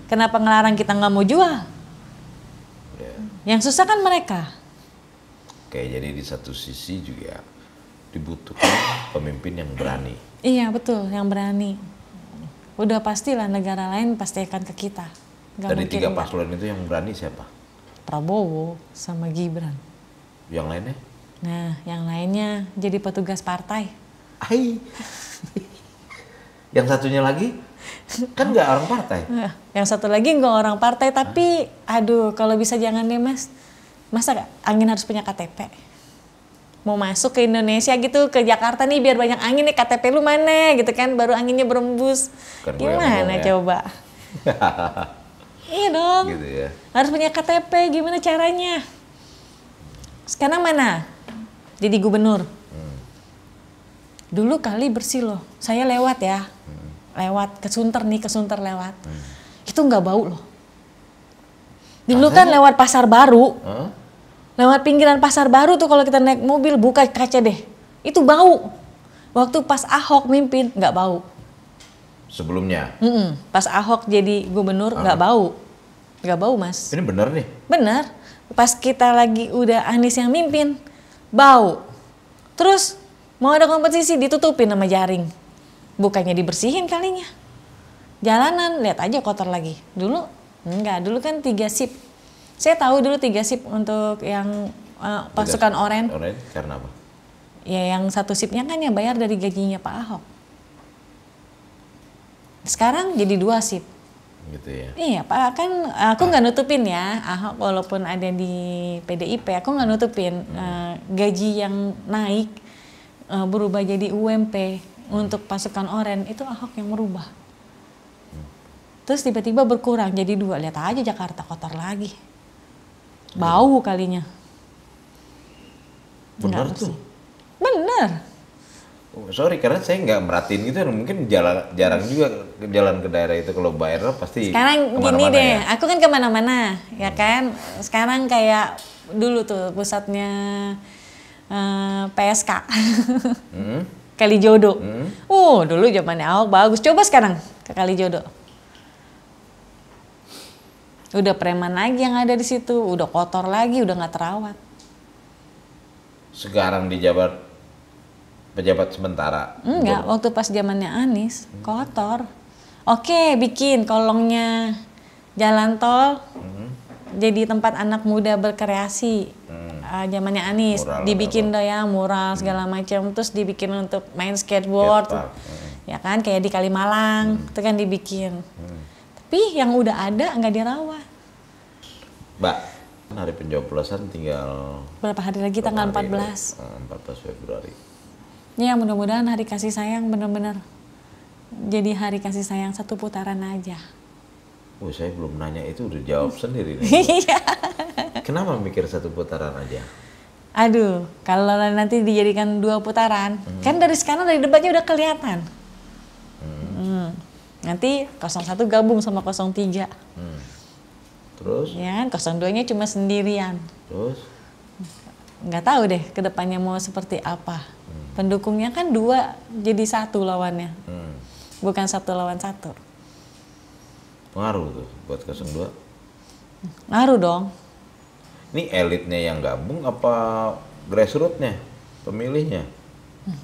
kenapa ngelarang kita nggak mau jual? Yeah. Yang susah kan mereka. Oke, jadi di satu sisi juga dibutuhkan pemimpin yang berani. Iya betul, yang berani. Udah pastilah negara lain pasti akan ke kita. Dari 3 paslon itu yang berani siapa? Prabowo sama Gibran. Yang lainnya? Nah, yang lainnya jadi petugas partai. Hai. Yang satunya lagi kan nggak orang partai. Yang satu lagi nggak orang partai, tapi aduh kalau bisa jangan deh mas. Masa angin harus punya KTP? Mau masuk ke Indonesia gitu, ke Jakarta nih biar banyak angin nih, KTP lu mana gitu kan, baru anginnya berembus. Kan gimana coba? Iya dong, gitu ya. Harus punya KTP, gimana caranya? Sekarang mana? Jadi gubernur. Dulu kali bersih loh, saya lewat ya, lewat ke Sunter lewat. Itu nggak bau loh. Dulu kan lewat Pasar Baru, lewat pinggiran Pasar Baru tuh kalau kita naik mobil buka kaca deh, itu bau. Waktu pas Ahok mimpin nggak bau. Sebelumnya? Pas Ahok jadi gubernur nggak bau. Nggak bau mas. Ini bener nih? Bener. Pas kita lagi udah Anies yang mimpin, bau. Terus mau ada kompetisi ditutupin sama jaring. Bukannya dibersihin kalinya. Jalanan lihat aja kotor lagi. Dulu enggak, dulu kan 3 sip. Saya tahu dulu 3 sip untuk yang pasukan oren. Oren karena apa? Ya yang 1 sipnya kan yang bayar dari gajinya Pak Ahok. Sekarang jadi 2 sip. Gitu ya. Iya Pak, kan aku nggak nutupin ya, Ahok walaupun ada di PDIP, aku nggak nutupin gaji yang naik berubah jadi UMP untuk pasukan oren, itu Ahok yang merubah. Terus tiba-tiba berkurang jadi 2, lihat aja Jakarta kotor lagi. Bau kalinya. Bener tuh? Bener. Sorry karena saya nggak merhatiin gitu, mungkin jarang juga jalan ke daerah itu. Kalau bayar pasti sekarang gini deh, ya. aku kan kemana-mana ya kan. Sekarang kayak dulu tuh pusatnya PSK Kalijodo. Dulu zamannya Ahok bagus, coba sekarang ke Kalijodo. Udah preman lagi yang ada di situ, udah kotor lagi, udah nggak terawat. Sekarang di pejabat sementara? Enggak, waktu pas zamannya Anies, kotor. Oke, bikin kolongnya jalan tol jadi tempat anak muda berkreasi. Zamannya Anies, dibikin mural segala macam, terus dibikin untuk main skateboard. Ya kan, kayak di Kalimalang, itu kan dibikin. Tapi yang udah ada nggak dirawat. Mbak, hari pencoblosan tinggal berapa hari lagi? Tanggal 14. 14 Februari. Ya mudah-mudahan hari kasih sayang benar-benar jadi hari kasih sayang 1 putaran aja. Saya belum nanya itu udah jawab sendiri nih. Iya. Kenapa mikir 1 putaran aja? Aduh, kalau nanti dijadikan 2 putaran, kan dari sekarang dari debatnya udah kelihatan. Nanti 01 gabung sama 03. Terus? Ya, 02-nya cuma sendirian. Terus? Nggak tahu deh kedepannya mau seperti apa. Pendukungnya kan 2 jadi 1 lawannya. Bukan 1 lawan 1. Pengaruh tuh buat 02. Ngaruh dong. Ini elitnya yang gabung apa grassroots-nya, pemilihnya?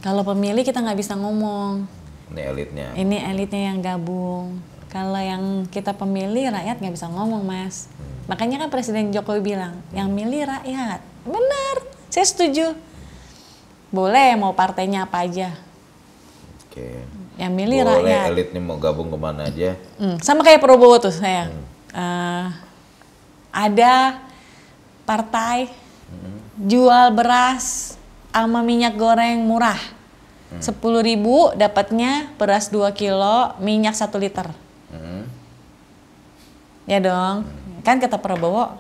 Kalau pemilih kita nggak bisa ngomong. Ini elitnya. Ini elitnya yang gabung. Kalau yang kita pemilih, rakyat nggak bisa ngomong, Mas. Makanya kan Presiden Jokowi bilang, yang milih rakyat. Benar, saya setuju. Boleh mau partainya apa aja. Oke. Yang milih Boleh rakyat. elitnya mau gabung kemana aja. Sama kayak Prabowo tuh saya. Ada partai jual beras sama minyak goreng murah. 10.000 dapatnya beras 2 kilo, minyak 1 liter. Ya dong, kan kata Prabowo,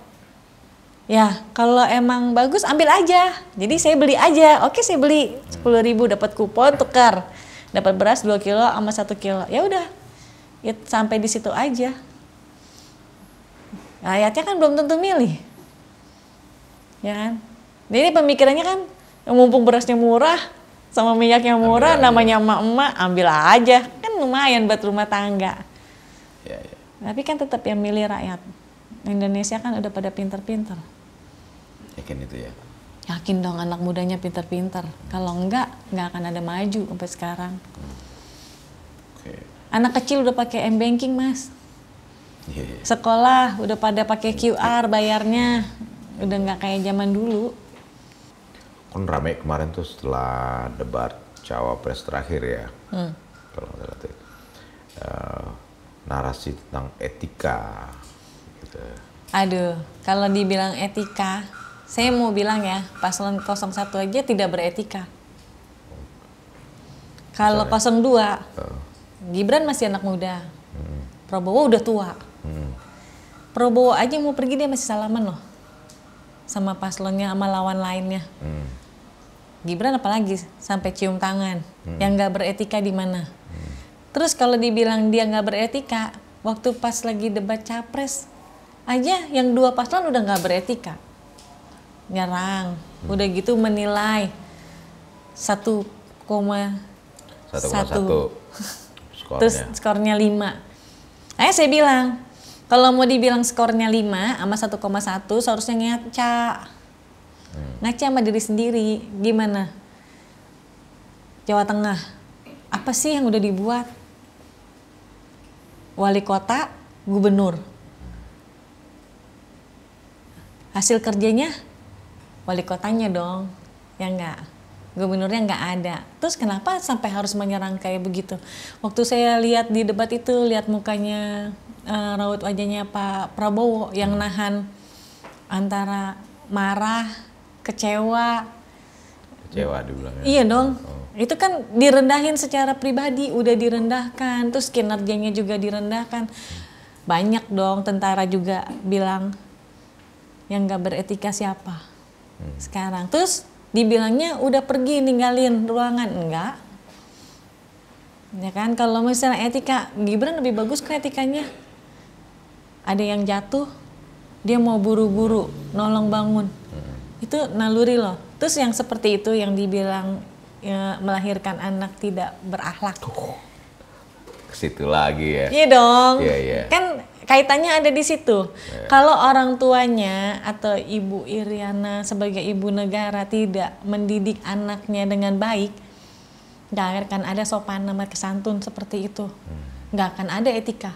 ya kalau emang bagus ambil aja. Jadi saya beli aja, oke saya beli 10.000 dapat kupon tukar, dapat beras 2 kilo sama 1 kilo. Ya udah, sampai di situ aja. Rakyatnya kan belum tentu milih, ya kan? Jadi pemikirannya kan, mumpung berasnya murah sama minyaknya murah, namanya emak-emak ambil aja, kan lumayan buat rumah tangga. Ya, ya. Tapi kan tetap yang milih rakyat. Indonesia kan udah pada pinter-pinter. Yakin itu ya? Yakin dong anak mudanya pinter-pinter. Kalau enggak akan ada maju sampai sekarang. Oke. Anak kecil udah pakai m-banking, Mas. Iya, iya. Sekolah udah pada pakai QR bayarnya. Udah nggak kayak zaman dulu. Kan rame kemarin tuh setelah debat cawapres terakhir ya. Kalau nggak salah tuh. Narasi tentang etika gitu. Aduh, kalau dibilang etika, saya mau bilang ya, paslon 01 aja tidak beretika. Kalau 02, Gibran masih anak muda. Prabowo udah tua. Prabowo aja mau pergi dia masih salaman loh. Sama paslonnya, sama lawan lainnya. Gibran apalagi sampai cium tangan. Yang nggak beretika di mana? Terus kalau dibilang dia nggak beretika, waktu pas lagi debat capres aja yang 2 paslon udah nggak beretika, nyerang, udah gitu menilai 1,1, terus skornya 5. Saya bilang kalau mau dibilang skornya 5 sama 1,1 seharusnya ngaca sama diri sendiri. Gimana? Jawa Tengah, apa sih yang udah dibuat? Wali kota, gubernur. Hasil kerjanya wali kotanya dong, ya enggak. Gubernurnya enggak ada. Terus kenapa sampai harus menyerang kayak begitu? Waktu saya lihat di debat itu, lihat mukanya, raut wajahnya Pak Prabowo yang nahan antara marah, kecewa. Kecewa dibilangnya. Iya dong. Itu kan direndahin secara pribadi, udah direndahkan, terus kinerjanya juga direndahkan. Banyak dong tentara juga bilang yang gak beretika siapa sekarang. Terus dibilangnya udah pergi ninggalin ruangan, enggak. Ya kan, kalau misalnya etika, Gibran lebih bagus ke etikanya. Ada yang jatuh, dia mau buru-buru nolong bangun. Itu naluri loh. Terus yang seperti itu yang dibilang ya, melahirkan anak tidak berakhlak. Ke situ lagi ya. Iya dong. Iya. Kan kaitannya ada di situ. Kalau orang tuanya atau Ibu Iriana sebagai ibu negara tidak mendidik anaknya dengan baik, nggak akan ada sopan nama kesantun seperti itu. Nggak akan ada etika.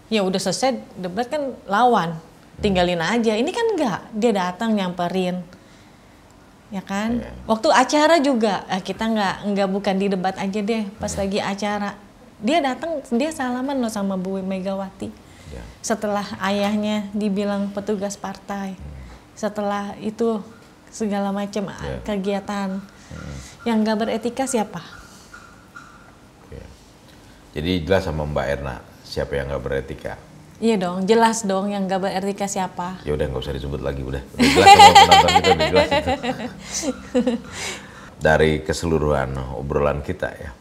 Ya udah selesai debat kan lawan, tinggalin aja. Ini kan nggak, dia datang nyamperin. Ya kan, waktu acara juga kita nggak bukan di debat aja deh, pas lagi acara dia datang, dia salaman loh sama Bu Megawati. Setelah ayahnya dibilang petugas partai, setelah itu segala macam kegiatan. Yang nggak beretika siapa? Jadi jelas sama Mbak Erna siapa yang nggak beretika. Iya dong, jelas dong yang gak beretika siapa. Ya udah nggak usah disebut lagi, udah jelas sama penonton kita, udah jelas itu. Dari keseluruhan obrolan kita ya,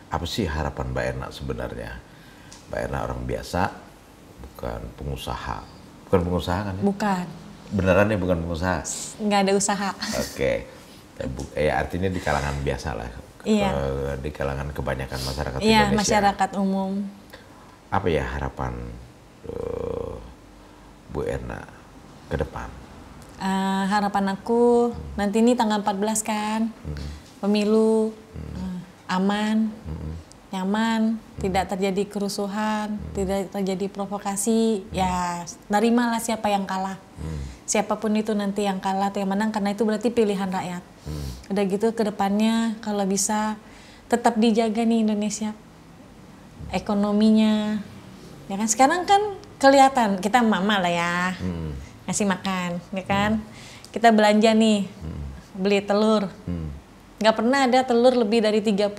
apa sih harapan Mbak Erna sebenarnya? Mbak Erna orang biasa, bukan pengusaha. Bukan pengusaha kan ya? Bukan. Beneran ya bukan pengusaha? Nggak ada usaha. Oke. Artinya di kalangan biasa lah. Iya. Di kalangan kebanyakan masyarakat Iya, Indonesia. masyarakat umum. Apa ya harapan Bu Erna ke depan? Harapan aku nanti ini tanggal 14 kan, pemilu aman, nyaman, tidak terjadi kerusuhan, tidak terjadi provokasi, ya terimalah siapa yang kalah. Siapapun itu nanti yang kalah atau yang menang, karena itu berarti pilihan rakyat. Udah gitu ke depannya kalau bisa tetap dijaga nih Indonesia, ekonominya. Ya kan sekarang kan kelihatan kita mama lah ya, ngasih makan, ya kan. Kita belanja nih, beli telur. Nggak pernah ada telur lebih dari 32.000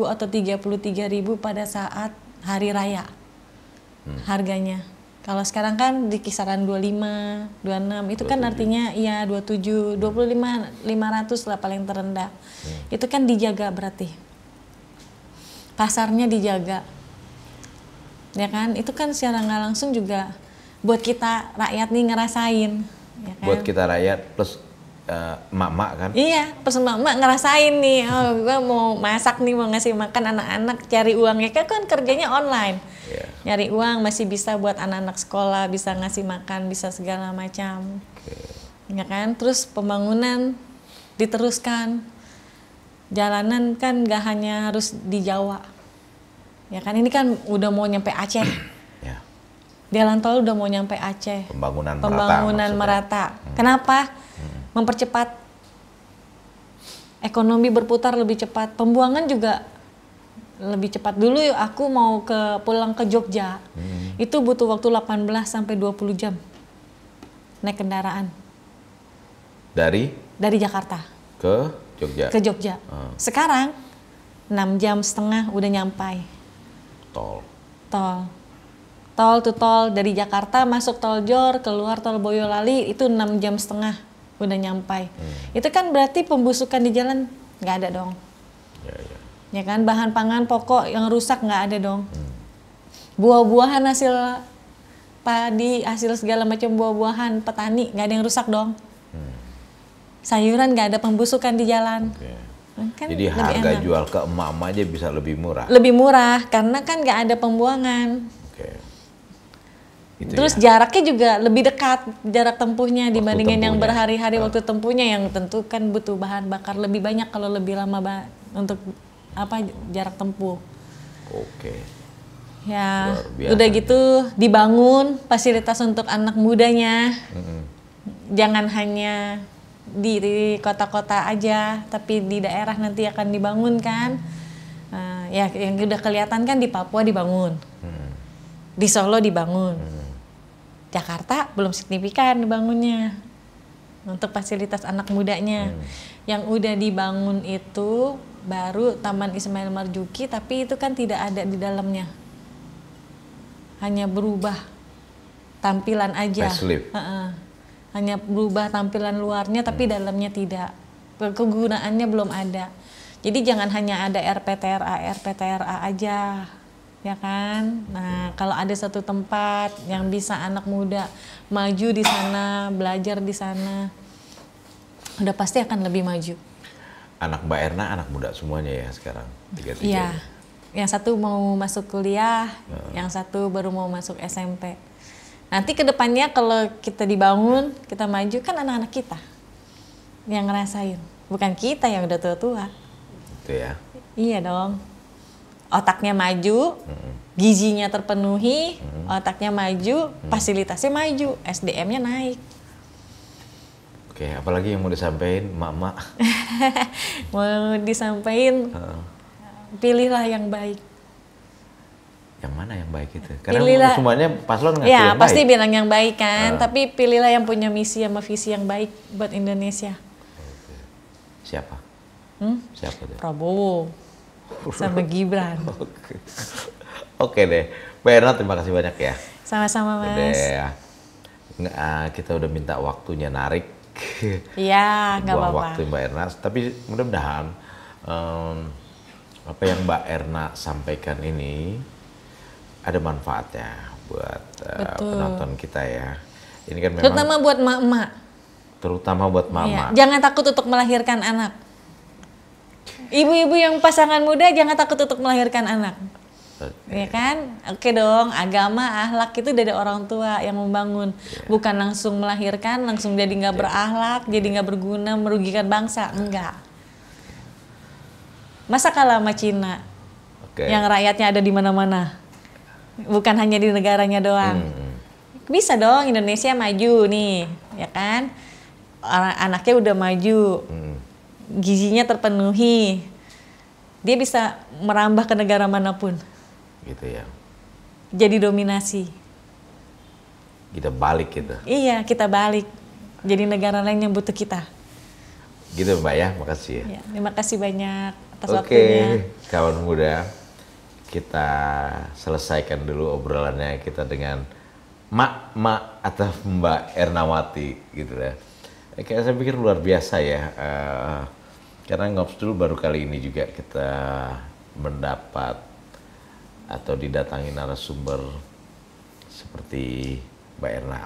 atau 33.000 pada saat hari raya harganya. Kalau sekarang kan di kisaran 25, 26, itu 27. Kan artinya iya 27, 25, 500 lah paling terendah. Itu kan dijaga berarti. Pasarnya dijaga. Ya kan, itu kan secara nggak langsung juga buat kita rakyat nih ngerasain. Ya kan? Buat kita rakyat plus emak-emak kan? Iya, pas emak-emak ngerasain nih, gue mau masak nih, mau ngasih makan anak-anak, cari uangnya kan kerjanya online. Yeah. Nyari uang masih bisa buat anak-anak sekolah, bisa ngasih makan, bisa segala macam. Ya kan, terus pembangunan diteruskan. Jalanan kan gak hanya harus di Jawa. Ya kan, ini kan udah mau nyampe Aceh. Yeah. Jalan tol udah mau nyampe Aceh. Pembangunan merata. Kenapa? Mempercepat ekonomi berputar lebih cepat, pembuangan juga lebih cepat. Dulu aku mau pulang ke Jogja, itu butuh waktu 18 sampai 20 jam naik kendaraan. Dari Jakarta ke Jogja. Sekarang 6 jam setengah udah nyampai. Tol to tol dari Jakarta masuk tol Jor, keluar tol Boyolali itu 6 jam setengah udah nyampai. Itu kan berarti pembusukan di jalan nggak ada dong. Ya kan, bahan pangan pokok yang rusak nggak ada dong. Buah-buahan hasil padi, hasil segala macam buah-buahan petani nggak ada yang rusak dong. Sayuran nggak ada pembusukan di jalan. Kan jadi harga jual ke emak-emak aja bisa lebih murah. Lebih murah karena kan nggak ada pembuangan. Terus jaraknya juga lebih dekat, jarak tempuhnya dibandingin yang berhari-hari waktu tempuhnya, yang tentu kan butuh bahan bakar lebih banyak kalau lebih lama untuk jarak tempuh. Ya, udah gitu dibangun fasilitas untuk anak mudanya. Jangan hanya di kota-kota aja, tapi di daerah nanti akan dibangun kan. Ya yang udah kelihatan kan di Papua dibangun, di Solo dibangun. Jakarta belum signifikan dibangunnya untuk fasilitas anak mudanya. Yang udah dibangun itu baru Taman Ismail Marzuki, tapi itu kan tidak ada di dalamnya, hanya berubah tampilan aja. Hanya berubah tampilan luarnya, tapi dalamnya tidak. Kegunaannya belum ada. Jadi jangan hanya ada RPTRA aja. Ya kan, nah kalau ada satu tempat yang bisa anak muda maju di sana, belajar di sana, udah pasti akan lebih maju. Anak Mbak Erna anak muda semuanya ya sekarang? Iya, yang satu mau masuk kuliah, yang satu baru mau masuk SMP. Nanti kedepannya kalau kita dibangun, kita maju, kan anak-anak kita yang ngerasain, bukan kita yang udah tua-tua. Itu ya? Iya dong. Otaknya maju, gizinya terpenuhi, otaknya maju, fasilitasnya maju, SDM-nya naik. Apalagi yang mau disampaikan, Mak-mak? Mau disampaikan, pilihlah yang baik. Yang mana yang baik itu? Karena semuanya paslon nggak yang pasti baik. Bilang yang baik kan, tapi pilihlah yang punya misi sama visi yang baik buat Indonesia. Siapa? Siapa tuh? Prabowo. Sama Gibran. Oke deh, Mbak Erna terima kasih banyak ya. Sama-sama Mas. Kita udah minta waktunya narik. Iya, nggak apa-apa. Waktu Mbak Erna, tapi mudah-mudahan apa yang Mbak Erna sampaikan ini ada manfaatnya buat penonton kita ya. Ini kan memang terutama buat emak-emak. terutama buat Iya. mama. Jangan takut untuk melahirkan anak. Ibu-ibu yang pasangan muda jangan takut untuk melahirkan anak. Ya kan? Oke dong, agama, akhlak itu dari orang tua yang membangun. Bukan langsung melahirkan, langsung jadi nggak berakhlak, jadi nggak berguna, merugikan bangsa. Enggak. Masa kalah sama Cina, Oke. yang rakyatnya ada di mana-mana. Bukan hanya di negaranya doang. Bisa dong Indonesia maju nih, ya kan? Anaknya udah maju, gizinya terpenuhi. Dia bisa merambah ke negara manapun. Gitu ya. Jadi dominasi. Kita balik gitu. Iya, kita balik. Jadi negara lain yang butuh kita. Gitu Mbak ya, makasih ya. Ya, terima kasih banyak atas Oke, waktunya. kawan muda, kita selesaikan dulu obrolannya kita dengan Mak atau Mbak Ernawati gitu ya. Kayak saya pikir luar biasa ya, karena Ngops dulu baru kali ini juga kita mendapat atau didatangi narasumber seperti Mbak Erna.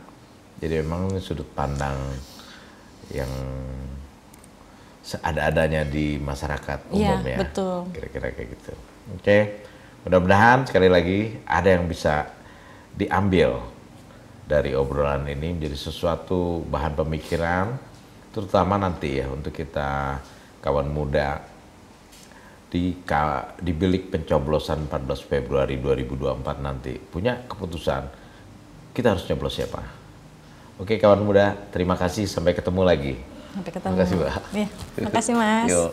Jadi memang ini sudut pandang yang seada-adanya di masyarakat umum Iya, ya. betul. Kira-kira kayak gitu. Oke, mudah-mudahan sekali lagi ada yang bisa diambil dari obrolan ini menjadi sesuatu bahan pemikiran, terutama nanti ya untuk kita kawan muda di bilik pencoblosan 14 Februari 2024 nanti punya keputusan kita harus nyoblos siapa. Oke kawan muda, terima kasih, sampai ketemu lagi. Sampai ketemu. Terima kasih Mbak. Iya, terima kasih Mas. Yuk.